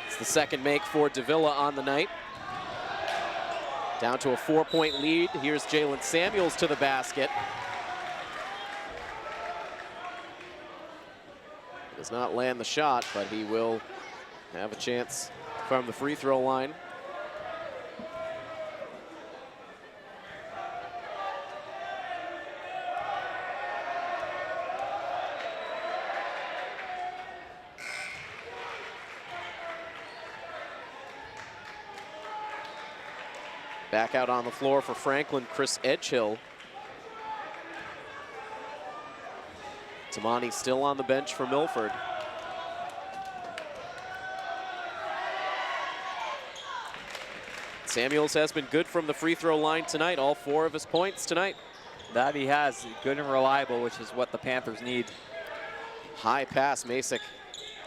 [SPEAKER 1] It's the second make for Davila on the night. Down to a 4-point lead. Here's Jalen Samuels to the basket. Does not land the shot, but he will have a chance from the free throw line. Back out on the floor for Franklin, Chris Edgehill. Tamani still on the bench for Milford. Samuels has been good from the free throw line tonight, all 4 of his points tonight.
[SPEAKER 2] That he has, good and reliable, which is what the Panthers need.
[SPEAKER 1] High pass, Masick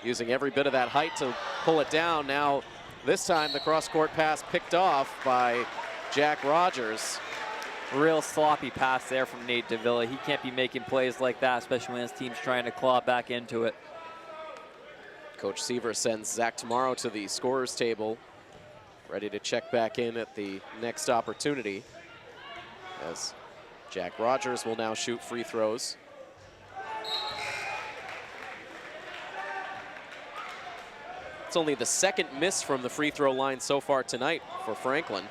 [SPEAKER 1] using every bit of that height to pull it down. Now, this time the cross-court pass picked off by Jack Rogers.
[SPEAKER 2] Real sloppy pass there from Nate Davila. He can't be making plays like that, especially when his team's trying to claw back into it.
[SPEAKER 1] Coach Seaver sends Zach Tomorrow to the scorer's table, ready to check back in at the next opportunity, as Jack Rogers will now shoot free throws. It's only the second miss from the free throw line so far tonight for Franklin.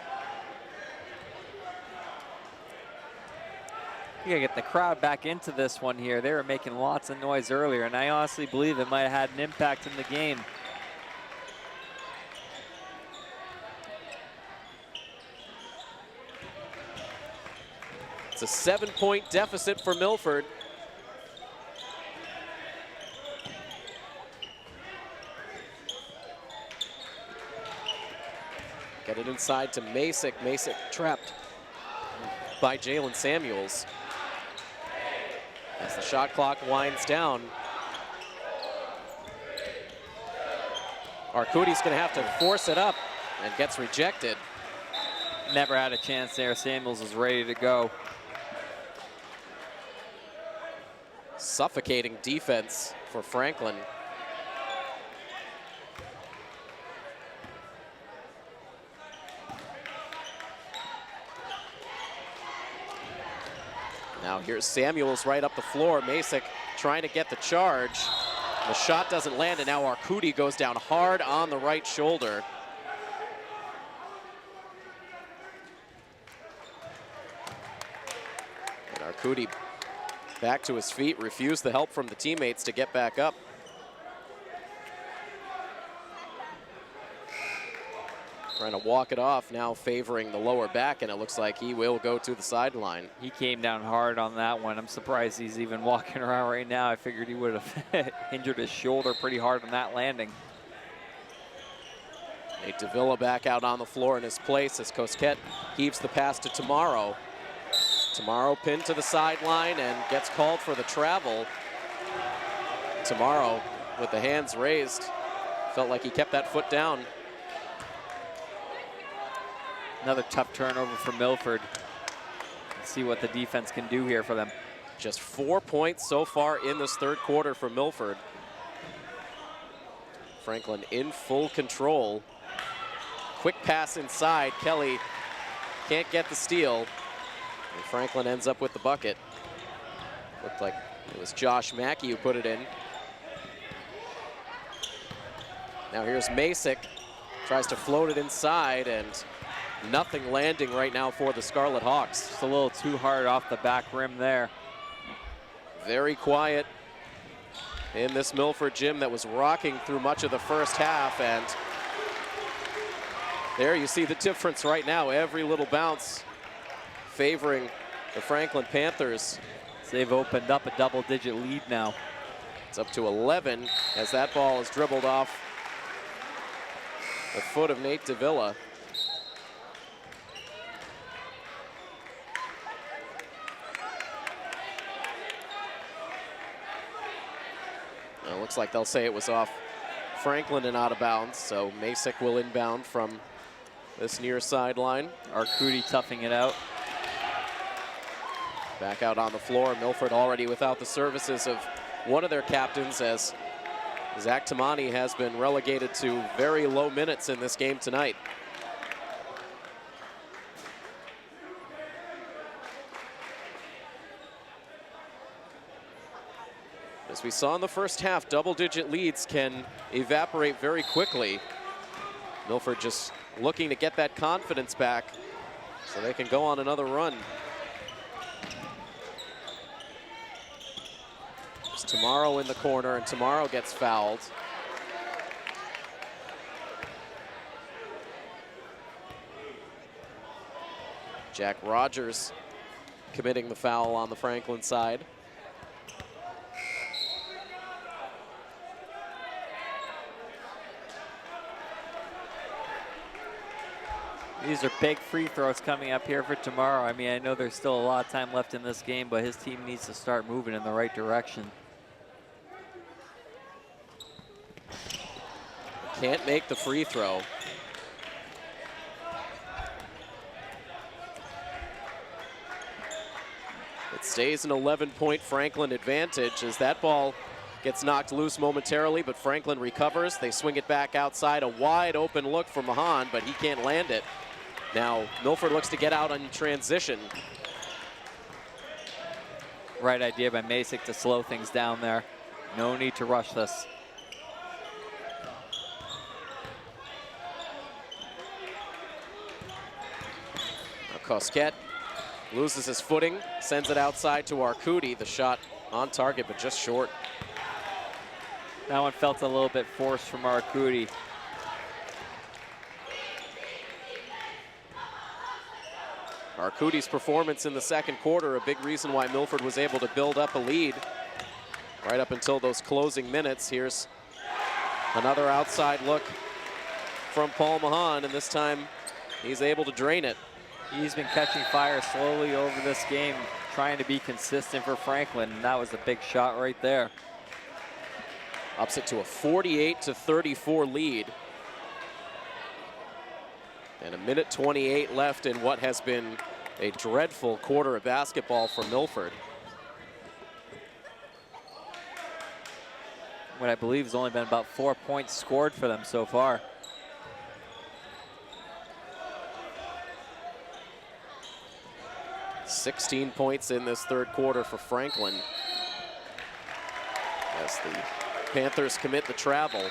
[SPEAKER 2] You gotta get the crowd back into this one here. They were making lots of noise earlier, and I honestly believe it might have had an impact in the game.
[SPEAKER 1] It's a 7-point deficit for Milford. Get it inside to Masick. Masick trapped by Jalen Samuels. As the shot clock winds down, Arcudi's going to have to force it up and gets rejected.
[SPEAKER 2] Never had a chance there. Samuels is ready to go.
[SPEAKER 1] Suffocating defense for Franklin. Now here's Samuels right up the floor. Masick trying to get the charge. The shot doesn't land, and now Arcudi goes down hard on the right shoulder. Arcudi back to his feet, refused the help from the teammates to get back up. Trying to walk it off, now favoring the lower back, and it looks like he will go to the sideline.
[SPEAKER 2] He came down hard on that one. I'm surprised he's even walking around right now. I figured he would have injured his shoulder pretty hard on that landing.
[SPEAKER 1] Nate Davila back out on the floor in his place as Cosquet heaves the pass to Tomorrow. Tomorrow pinned to the sideline and gets called for the travel. Tomorrow with the hands raised. Felt like he kept that foot down.
[SPEAKER 2] Another tough turnover for Milford. Let's see what the defense can do here for them.
[SPEAKER 1] Just 4 points so far in this third quarter for Milford. Franklin in full control. Quick pass inside. Kelly can't get the steal. And Franklin ends up with the bucket. Looked like it was Josh Mackey who put it in. Now here's Masick. Tries to float it inside, and nothing landing right now for the Scarlet Hawks.
[SPEAKER 2] Just a little too hard off the back rim there.
[SPEAKER 1] Very quiet in this Milford gym that was rocking through much of the first half, and there you see the difference right now. Every little bounce favoring the Franklin Panthers.
[SPEAKER 2] So they've opened up a double-digit lead now.
[SPEAKER 1] It's up to 11 as that ball is dribbled off the foot of Nate Davila. It looks like they'll say it was off Franklin and out of bounds, so Masick will inbound from this near sideline.
[SPEAKER 2] Arcudi toughing it out.
[SPEAKER 1] Back out on the floor. Milford already without the services of one of their captains, as Zach Tamani has been relegated to very low minutes in this game tonight. As we saw in the first half, double-digit leads can evaporate very quickly. Milford just looking to get that confidence back so they can go on another run. There's Tomorrow in the corner, and Tomorrow gets fouled. Jack Rogers committing the foul on the Franklin side.
[SPEAKER 2] These are big free throws coming up here for Tomorrow. I mean, I know there's still a lot of time left in this game, but his team needs to start moving in the right direction.
[SPEAKER 1] Can't make the free throw. It stays an 11-point Franklin advantage as that ball gets knocked loose momentarily, but Franklin recovers. They swing it back outside. A wide open look for Mahan, but he can't land it. Now Milford looks to get out on transition.
[SPEAKER 2] Right idea by Masick to slow things down there. No need to rush this.
[SPEAKER 1] Now Cosquet loses his footing, sends it outside to Arcudi. The shot on target, but just short.
[SPEAKER 2] That one felt a little bit forced from Arcudi.
[SPEAKER 1] Arcudi's performance in the second quarter, a big reason why Milford was able to build up a lead right up until those closing minutes. Here's another outside look from Paul Mahan, and this time he's able to drain it.
[SPEAKER 2] He's been catching fire slowly over this game, trying to be consistent for Franklin, and that was a big shot right there.
[SPEAKER 1] Ups it to a 48-34 lead. And a minute 28 left in what has been a dreadful quarter of basketball for Milford.
[SPEAKER 2] What I believe has only been about 4 points scored for them so far.
[SPEAKER 1] $16 points in this third quarter for Franklin, as the Panthers commit the travel.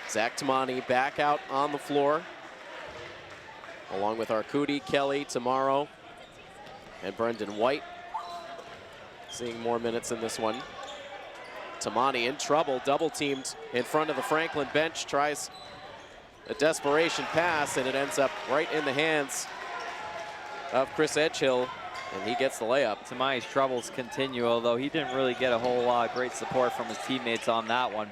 [SPEAKER 1] Zach Tamani back out on the floor. along with Arcudi, Kelly, Tomorrow, and Brendan White. Seeing more minutes in this one. Tamani in trouble, double teamed in front of the Franklin bench, tries a desperation pass, and it ends up right in the hands of Chris Edgehill, and he gets the layup.
[SPEAKER 2] Tamani's troubles continue, although he didn't really get a whole lot of great support from his teammates on that one.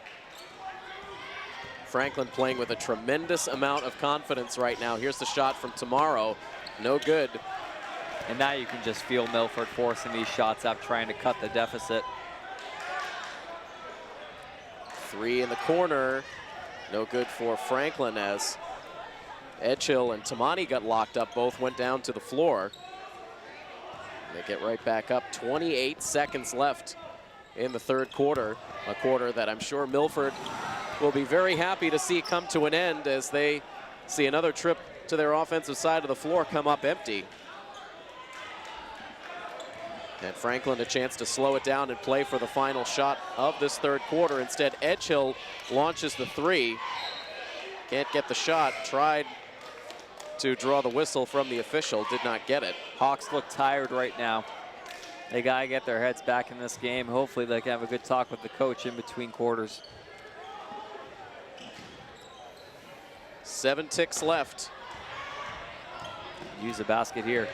[SPEAKER 1] Franklin playing with a tremendous amount of confidence right now. Here's the shot from Tomorrow, no good.
[SPEAKER 2] And now you can just feel Milford forcing these shots up, trying to cut the deficit.
[SPEAKER 1] Three in the corner, no good for Franklin as Edgehill and Tamani got locked up. Both went down to the floor. They get right back up. 28 seconds left in the third quarter. A quarter that I'm sure Milford will be very happy to see come to an end as they see another trip to their offensive side of the floor come up empty. And Franklin a chance to slow it down and play for the final shot of this third quarter. Instead, Edgehill launches the three. Can't get the shot. Tried to draw the whistle from the official. Did not get it.
[SPEAKER 2] Hawks look tired right now. They got to get their heads back in this game. Hopefully they can have a good talk with the coach in between quarters.
[SPEAKER 1] 7 ticks left.
[SPEAKER 2] Use a basket here.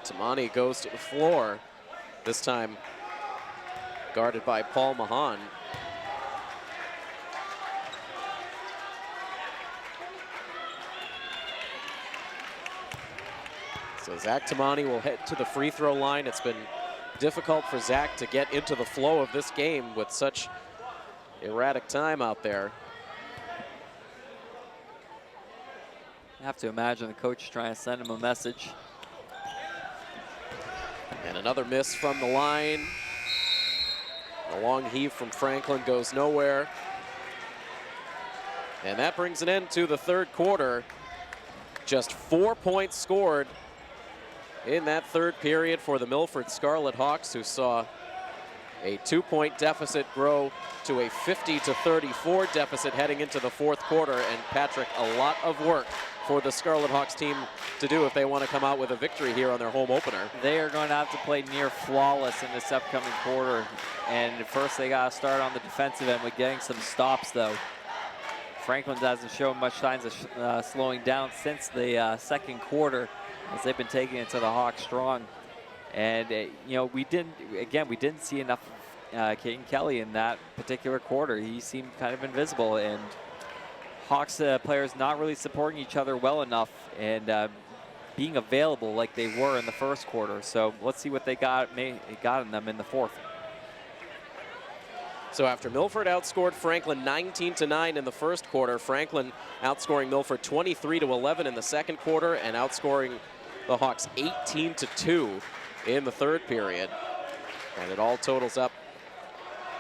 [SPEAKER 1] Tamani goes to the floor. This time guarded by Paul Mahan. So Zach Tamani will head to the free throw line. It's been difficult for Zach to get into the flow of this game with such erratic time out there.
[SPEAKER 2] I have to imagine the coach trying to send him a message.
[SPEAKER 1] And another miss from the line. A long heave from Franklin goes nowhere. And that brings an end to the third quarter. Just 4 points scored in that third period for the Milford Scarlet Hawks, who saw a 2-point deficit grow to a 50-34 deficit heading into the fourth quarter. And Patrick, a lot of work for the Scarlet Hawks team to do if they want to come out with a victory here on their home opener.
[SPEAKER 2] They are going to have to play near flawless in this upcoming quarter. And first they got to start on the defensive end with getting some stops, though. Franklin hasn't shown much signs of slowing down since the second quarter, as they've been taking it to the Hawks strong. And you know, we didn't see enough of Caden Kelly in that particular quarter. He seemed kind of invisible, and Hawks players not really supporting each other well enough and being available like they were in the first quarter. So let's see what they got in them in the fourth.
[SPEAKER 1] So after Milford outscored Franklin 19-9 in the first quarter, Franklin outscoring Milford 23-11 in the second quarter and outscoring the Hawks 18-2 in the third period. And it all totals up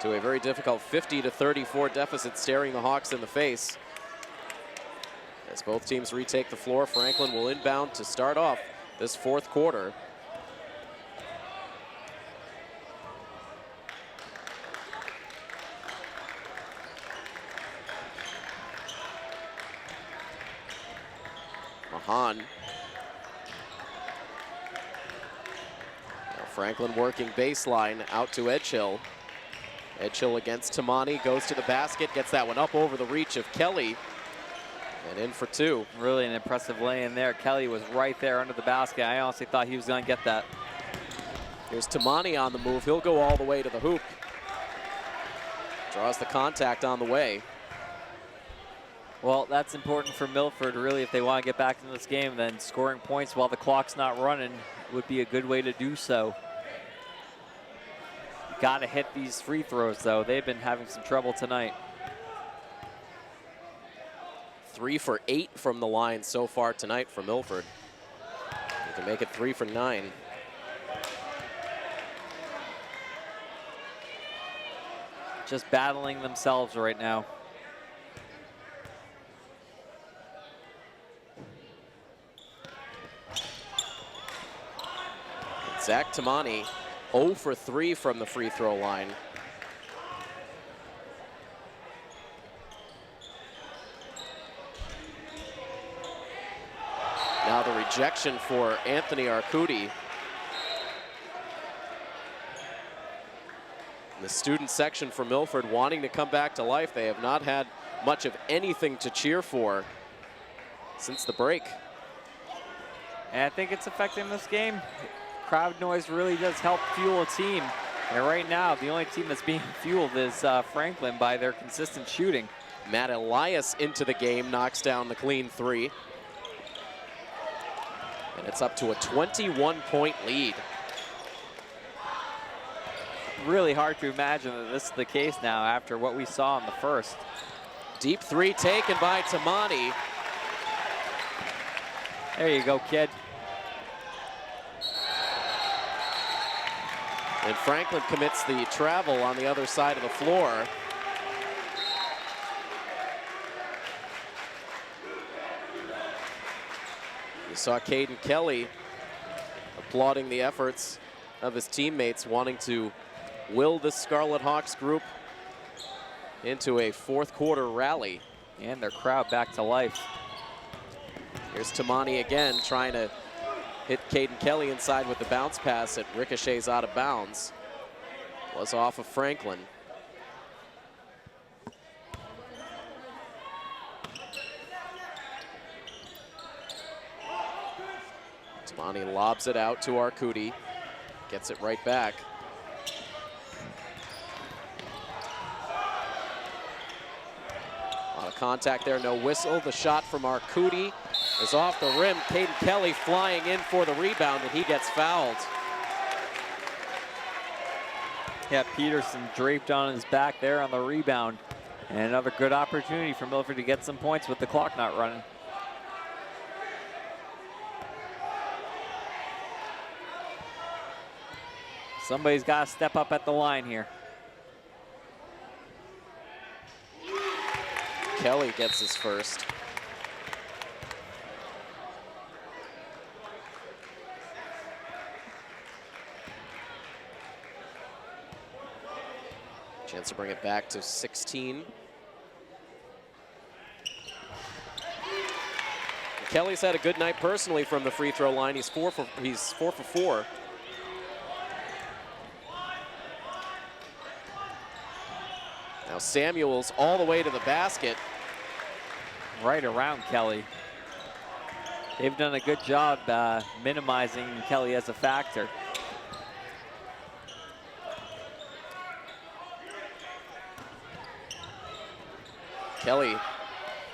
[SPEAKER 1] to a very difficult 50-34 deficit staring the Hawks in the face. As both teams retake the floor, Franklin will inbound to start off this fourth quarter. Mahan. Now Franklin working baseline out to Edgehill. Edgehill against Tamani, goes to the basket, gets that one up over the reach of Kelly. And in for two.
[SPEAKER 2] Really an impressive lay-in there. Kelly was right there under the basket. I honestly thought he was going to get that.
[SPEAKER 1] Here's Tamani on the move. He'll go all the way to the hoop. Draws the contact on the way.
[SPEAKER 2] Well, that's important for Milford, really, if they want to get back into this game. Then scoring points while the clock's not running would be a good way to do so. Got to hit these free throws, though. They've been having some trouble tonight.
[SPEAKER 1] 3 for 8 from the line so far tonight for Milford. They can make it 3 for 9.
[SPEAKER 2] Just battling themselves right now.
[SPEAKER 1] Zach Tamani 0 for 3 from the free throw line. Now the rejection for Anthony Arcudi. The student section for Milford wanting to come back to life. They have not had much of anything to cheer for since the break.
[SPEAKER 2] And I think it's affecting this game. Crowd noise really does help fuel a team. And right now, the only team that's being fueled is Franklin by their consistent shooting.
[SPEAKER 1] Matt Elias into the game, knocks down the clean three. And it's up to a 21-point lead.
[SPEAKER 2] Really hard to imagine that this is the case now after what we saw in the first.
[SPEAKER 1] Deep three taken by Tamani.
[SPEAKER 2] There you go, kid.
[SPEAKER 1] And Franklin commits the travel on the other side of the floor. You saw Caden Kelly applauding the efforts of his teammates, wanting to will the Scarlet Hawks group into a fourth quarter rally.
[SPEAKER 2] And their crowd back to life.
[SPEAKER 1] Here's Tamani again, trying to hit Caden Kelly inside with the bounce pass. It ricochets out of bounds. Was off of Franklin. Tamani lobs it out to Arcudi. Gets it right back. A lot of contact there, no whistle. The shot from Arcudi is off the rim. Caden Kelly flying in for the rebound, and he gets fouled.
[SPEAKER 2] Yeah, Peterson draped on his back there on the rebound. And another good opportunity for Milford to get some points with the clock not running. Somebody's got to step up at the line here.
[SPEAKER 1] Kelly gets his first. Chance to bring it back to 16. Kelly's had a good night personally from the free throw line. He's four for four. Now Samuels all the way to the basket.
[SPEAKER 2] Right around Kelly. They've done a good job minimizing Kelly as a factor.
[SPEAKER 1] Kelly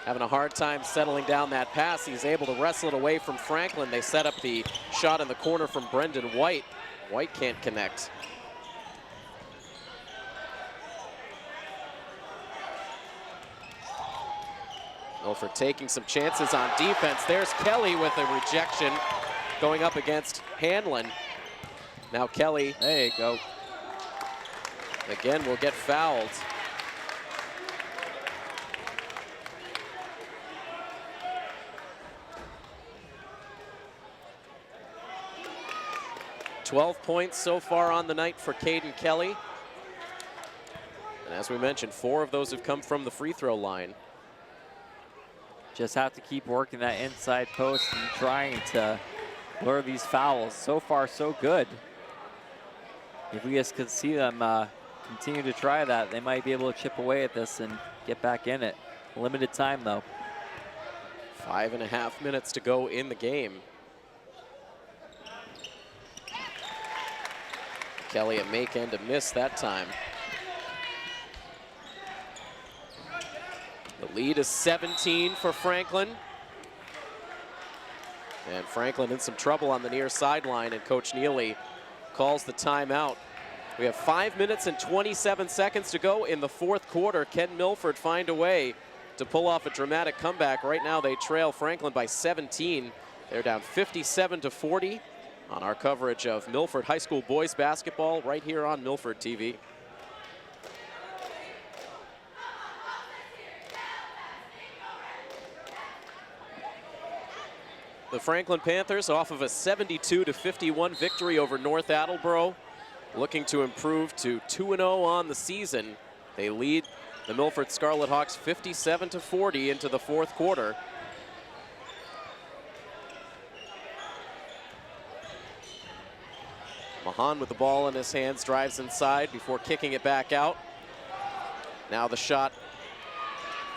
[SPEAKER 1] having a hard time settling down that pass. He's able to wrestle it away from Franklin. They set up the shot in the corner from Brendan White. White can't connect. Milford taking some chances on defense. There's Kelly with a rejection going up against Hanlon. Now Kelly, there you go, again will get fouled. $12 points so far on the night for Caden Kelly. And as we mentioned, 4 of those have come from the free throw line.
[SPEAKER 2] Just have to keep working that inside post and trying to lure these fouls. So far, so good. If we just could see them continue to try that, they might be able to chip away at this and get back in it. Limited time, though.
[SPEAKER 1] 5.5 minutes to go in the game. Kelly a make and a miss that time. The lead is 17 for Franklin. And Franklin in some trouble on the near sideline, and Coach Neely calls the timeout. We have 5 minutes and 27 seconds to go in the fourth quarter. Can Milford find a way to pull off a dramatic comeback? Right now they trail Franklin by 17. They're down 57-40 on our coverage of Milford High School boys basketball right here on Milford TV. The Franklin Panthers off of a 72-51 victory over North Attleboro, looking to improve to 2-0 on the season. They lead the Milford Scarlet Hawks 57-40 into the fourth quarter. Mahan with the ball in his hands, drives inside before kicking it back out. Now the shot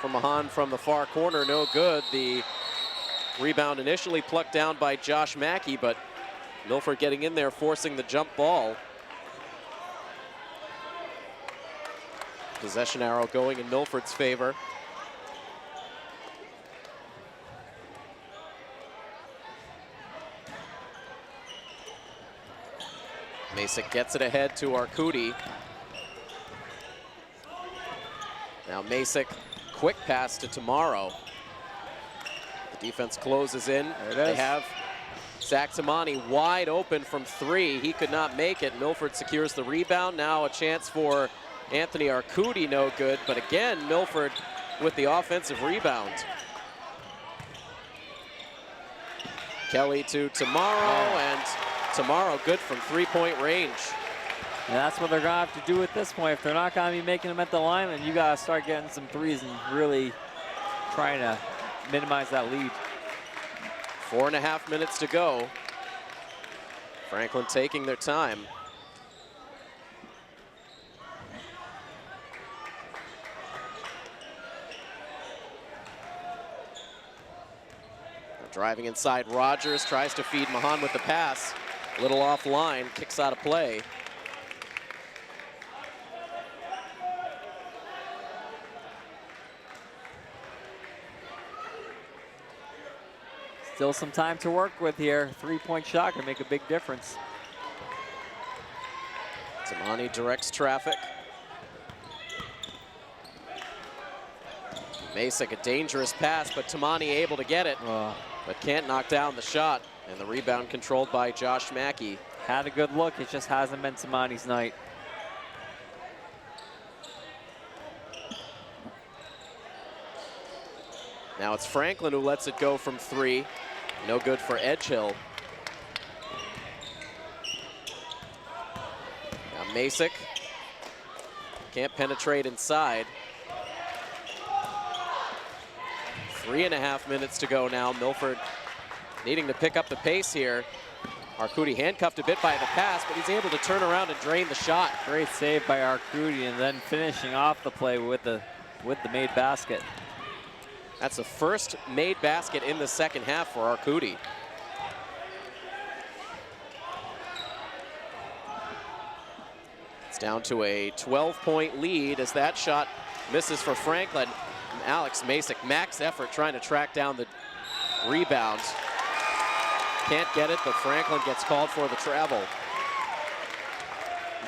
[SPEAKER 1] from Mahan from the far corner, no good. The rebound initially plucked down by Josh Mackey, but Milford getting in there, forcing the jump ball. Possession arrow going in Milford's favor. Masick gets it ahead to Arcudi. Now Masick, quick pass to Tomorrow. The defense closes in. They have Zach Tamani wide open from three. He could not make it. Milford secures the rebound. Now a chance for Anthony Arcudi, no good. But again, Milford with the offensive rebound. Kelly to Tomorrow, and Tomorrow good from three-point range.
[SPEAKER 2] And that's what they're going to have to do at this point. If they're not going to be making them at the line, then you got to start getting some threes and really trying to minimize that lead.
[SPEAKER 1] 4.5 minutes to go. Franklin taking their time. Driving inside, Rogers tries to feed Mahan with the pass. A little offline, kicks out of play.
[SPEAKER 2] Still some time to work with here. Three-point shot can make a big difference.
[SPEAKER 1] Tamani directs traffic. Masick, a dangerous pass, but Tamani able to get it, but can't knock down the shot. And the rebound controlled by Josh Mackey.
[SPEAKER 2] Had a good look, it just hasn't been Tamani's night.
[SPEAKER 1] Now it's Franklin who lets it go from three. No good for Edgehill. Now Masick can't penetrate inside. 3.5 minutes to go now. Milford needing to pick up the pace here. Arcudi handcuffed a bit by the pass, but he's able to turn around and drain the shot.
[SPEAKER 2] Great save by Arcudi, and then finishing off the play with the made basket.
[SPEAKER 1] That's the first made basket in the second half for Arcudi. It's down to a 12-point lead as that shot misses for Franklin. Alex Masick, max effort trying to track down the rebound. Can't get it, but Franklin gets called for the travel.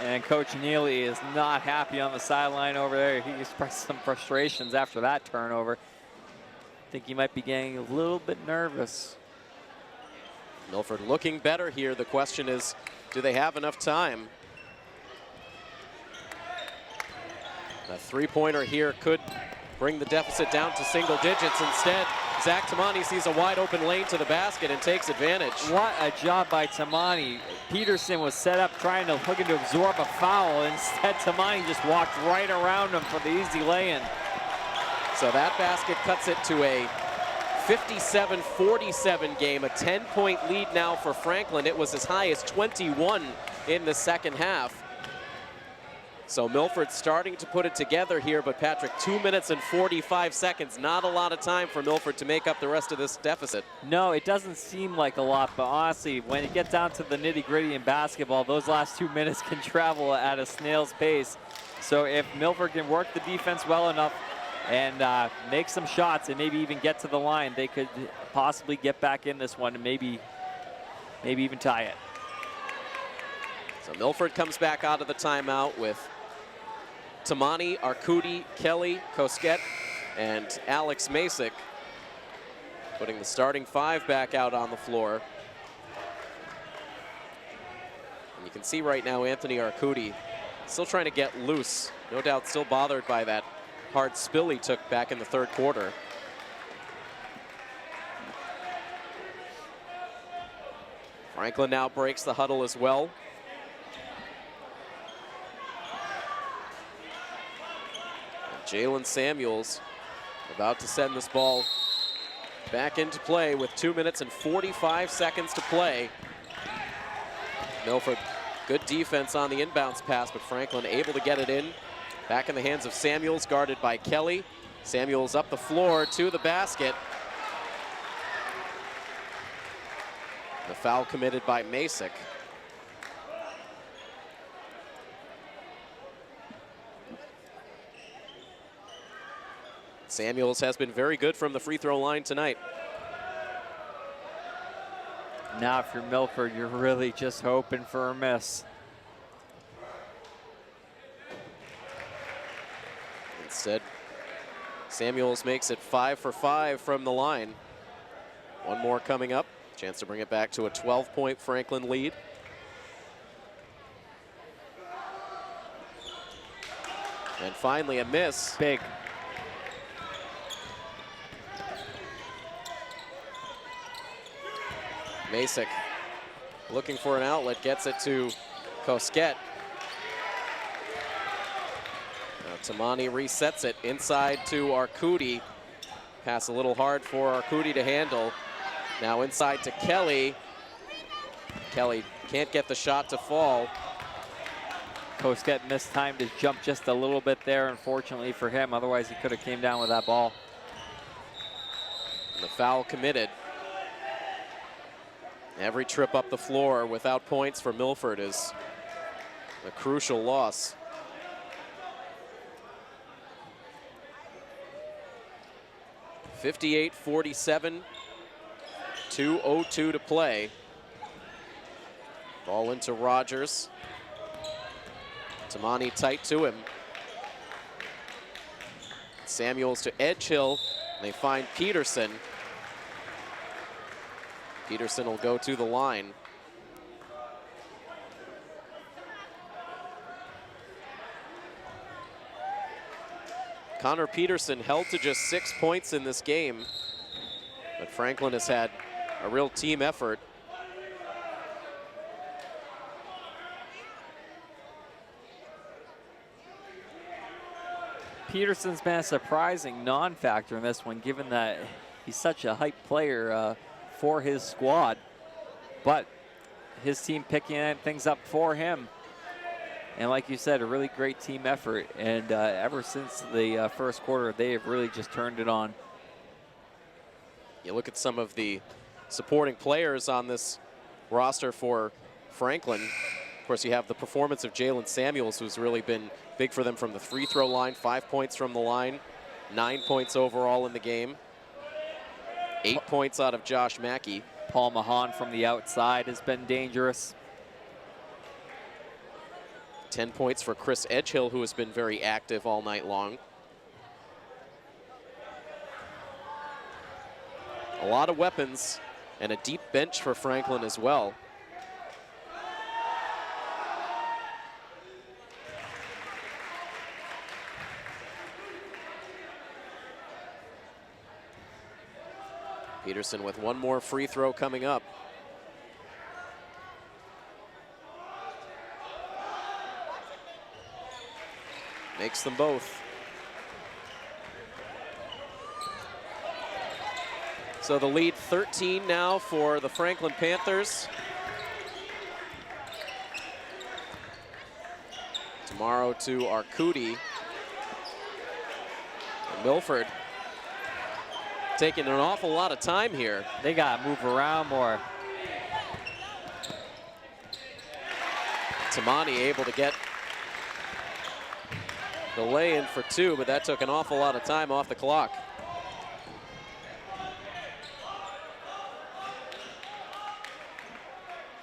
[SPEAKER 2] And Coach Neely is not happy on the sideline over there. He expressed some frustrations after that turnover. I think he might be getting a little bit nervous.
[SPEAKER 1] Milford looking better here. The question is, do they have enough time? A three-pointer here could bring the deficit down to single digits. Instead, Zach Tamani sees a wide open lane to the basket and takes advantage.
[SPEAKER 2] What a job by Tamani. Peterson was set up trying to looking to absorb a foul. Instead, Tamani just walked right around him for the easy lay-in.
[SPEAKER 1] So that basket cuts it to a 57-47 game, a 10-point lead now for Franklin. It was as high as 21 in the second half. So Milford starting to put it together here, but Patrick, 2 minutes and 45 seconds. Not a lot of time for Milford to make up the rest of this deficit.
[SPEAKER 2] No, it doesn't seem like a lot, but honestly, when you get down to the nitty-gritty in basketball, those last 2 minutes can travel at a snail's pace. So if Milford can work the defense well enough and make some shots and maybe even get to the line, they could possibly get back in this one and maybe even tie it.
[SPEAKER 1] So Milford comes back out of the timeout with Tamani, Arcudi, Kelly, Kosket, and Alex Masick, putting the starting five back out on the floor. And you can see right now Anthony Arcudi still trying to get loose. No doubt still bothered by that hard spill he took back in the third quarter. Franklin now breaks the huddle as well. Jalen Samuels about to send this ball back into play with 2 minutes and 45 seconds to play. Milford Good defense on the inbounds pass, but Franklin able to get it in. Back in the hands of Samuels, guarded by Kelly. Samuels up the floor to the basket. The foul committed by Masick. Samuels has been very good from the free throw line tonight.
[SPEAKER 2] Now if you're Milford, you're really just hoping for a miss.
[SPEAKER 1] Instead, Samuels makes it 5 for 5 from the line. One more coming up. Chance to bring it back to a 12-point Franklin lead. And finally a miss.
[SPEAKER 2] Big.
[SPEAKER 1] Masick looking for an outlet, gets it to Kosket. Tamani resets it inside to Arcudi. Pass a little hard for Arcudi to handle. Now inside to Kelly. Kelly can't get the shot to fall.
[SPEAKER 2] Kosket mistimed his jump just a little bit there, unfortunately for him. Otherwise, he could have came down with that ball.
[SPEAKER 1] And the foul committed. Every trip up the floor without points for Milford is a crucial loss. (58-47), 2:02 to play. Ball into Rogers. Tamani tight to him. Samuels to Edgehill. They find Peterson. Peterson will go to the line. Connor Peterson held to just 6 points in this game, but Franklin has had a real team effort.
[SPEAKER 2] Peterson's been a surprising non-factor in this one, given that he's such a hype player for his squad. But his team picking things up for him. And like you said, a really great team effort. And ever since the first quarter, they have really just turned it on.
[SPEAKER 1] You look at some of the supporting players on this roster for Franklin. Of course, you have the performance of Jalen Samuels, who's really been big for them from the free throw line. 5 points from the line, 9 points overall in the game. 8 points out of Josh Mackey.
[SPEAKER 2] Paul Mahan from the outside has been dangerous.
[SPEAKER 1] 10 points for Chris Edgehill, who has been very active all night long. A lot of weapons and a deep bench for Franklin as well. Peterson with one more free throw coming up. Makes them both. So the lead 13 now for the Franklin Panthers. Tomorrow to Arcudi. And Milford taking an awful lot of time here.
[SPEAKER 2] They got to move around more.
[SPEAKER 1] Tamani able to get the lay-in for 2, but that took an awful lot of time off the clock.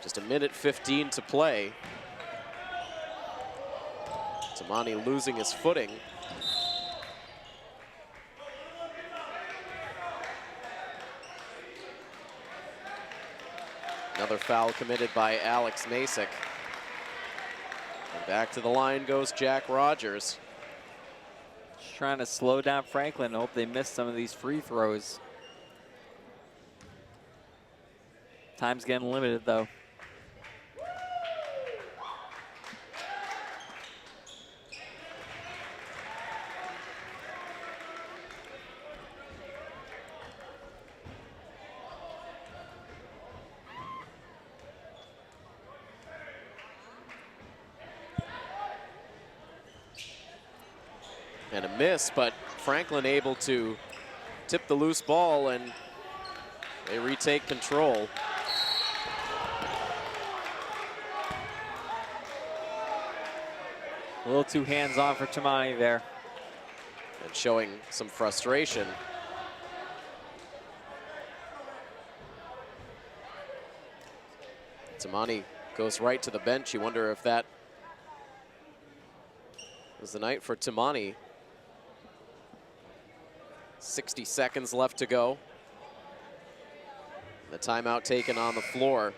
[SPEAKER 1] Just a minute 15 to play. Tamani losing his footing. Another foul committed by Alex Masick. And back to the line goes Jack Rogers.
[SPEAKER 2] Just trying to slow down Franklin and hope they miss some of these free throws. Time's getting limited though.
[SPEAKER 1] And a miss, but Franklin able to tip the loose ball, and they retake control.
[SPEAKER 2] A little too hands-on for Tamani there.
[SPEAKER 1] And showing some frustration. Tamani goes right to the bench. You wonder if that was the night for Tamani. 60 seconds left to go. The timeout taken on the floor.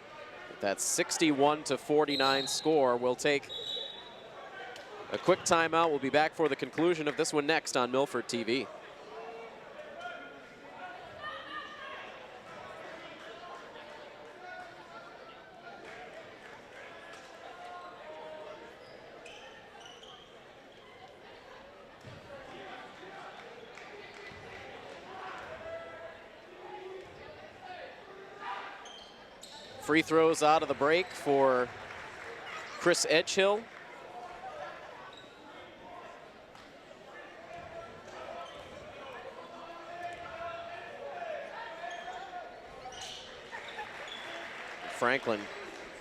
[SPEAKER 1] That 61-49 score. We'll take a quick timeout. We'll be back for the conclusion of this one next on Milford TV. Free throws out of the break for Chris Edgehill. Franklin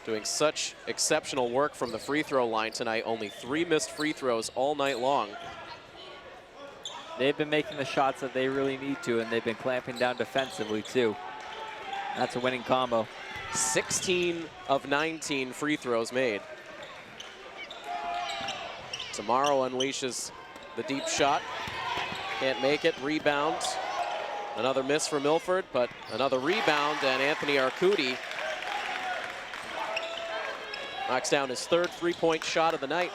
[SPEAKER 1] doing such exceptional work from the free throw line tonight. Only 3 missed free throws all night long.
[SPEAKER 2] They've been making the shots that they really need to, and they've been clamping down defensively too. That's a winning combo.
[SPEAKER 1] 16 of 19 free throws made. Tomorrow unleashes the deep shot. Can't make it. Rebound. Another miss for Milford, but another rebound, and Anthony Arcudi knocks down his 3rd three-point shot of the night.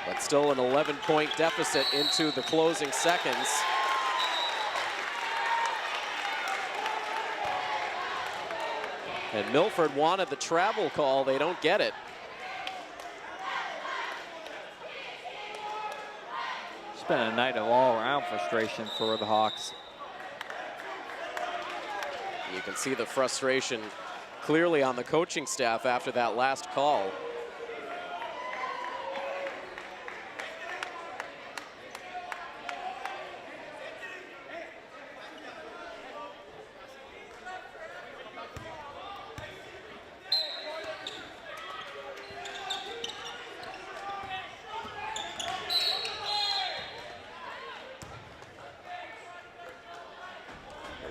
[SPEAKER 1] But still an 11-point deficit into the closing seconds. And Milford wanted the travel call. They don't get it.
[SPEAKER 2] It's been a night of all-around frustration for the Hawks.
[SPEAKER 1] You can see the frustration clearly on the coaching staff after that last call.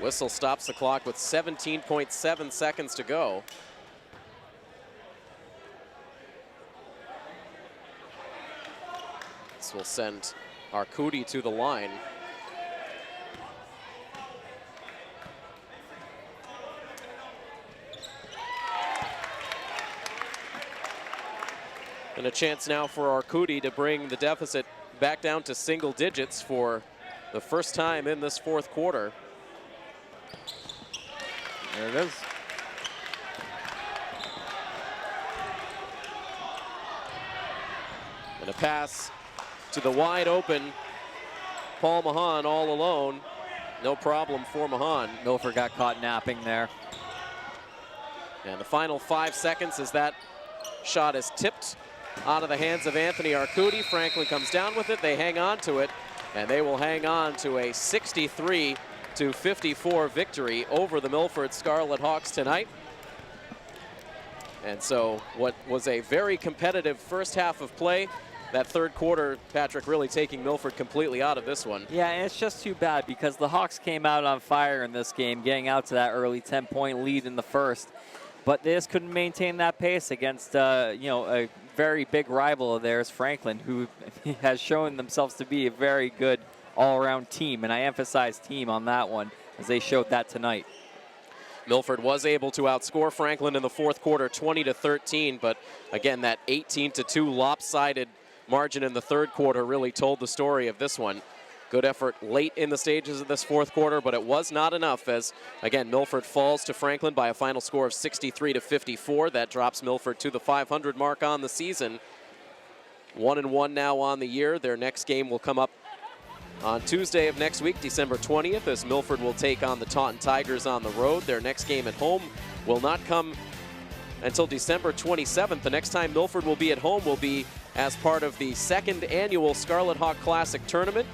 [SPEAKER 1] Whistle stops the clock with 17.7 seconds to go. This will send Arcudi to the line. And a chance now for Arcudi to bring the deficit back down to single digits for the first time in this 4th quarter.
[SPEAKER 2] There it is.
[SPEAKER 1] And a pass to the wide open Paul Mahan all alone. No problem for Mahan.
[SPEAKER 2] Milford got caught napping there.
[SPEAKER 1] And the final 5 seconds as that shot is tipped out of the hands of Anthony Arcudi. Franklin comes down with it. They hang on to it, and they will hang on to a 63-54 victory over the Milford Scarlet Hawks tonight. And so what was a very competitive first half of play, that 3rd quarter, Patrick, really taking Milford completely out of this one.
[SPEAKER 2] Yeah, and it's just too bad because the Hawks came out on fire in this game, getting out to that early 10-point lead in the first. But they just couldn't maintain that pace against, a very big rival of theirs, Franklin, who has shown themselves to be a very good all-around team. And I emphasize team on that one, as they showed that tonight.
[SPEAKER 1] Milford was able to outscore Franklin in the 4th quarter, 20-13. But again, that 18-2 lopsided margin in the 3rd quarter really told the story of this one. Good effort late in the stages of this 4th quarter, but it was not enough as, again, Milford falls to Franklin by a final score of 63-54. That drops Milford to the 500 mark on the season. 1-1 now on the year. Their next game will come up on Tuesday of next week, December 20th, as Milford will take on the Taunton Tigers on the road. Their next game at home will not come until December 27th. The next time Milford will be at home will be as part of the 2nd annual Scarlet Hawk Classic tournament.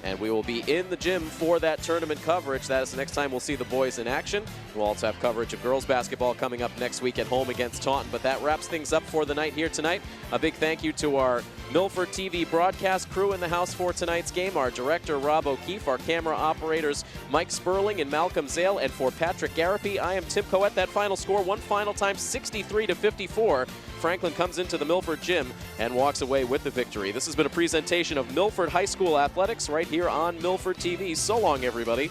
[SPEAKER 1] And we will be in the gym for that tournament coverage. That is the next time we'll see the boys in action. We'll also have coverage of girls basketball coming up next week at home against Taunton. But that wraps things up for the night here tonight. A big thank you to our Milford TV broadcast crew in the house for tonight's game. Our director, Rob O'Keefe. Our camera operators, Mike Sperling and Malcolm Zale. And for Patrick Garapi, I am Tim Coette. That final score, one final time, 63-54. Franklin comes into the Milford gym and walks away with the victory. This has been a presentation of Milford High School Athletics right here on Milford TV. So long, everybody.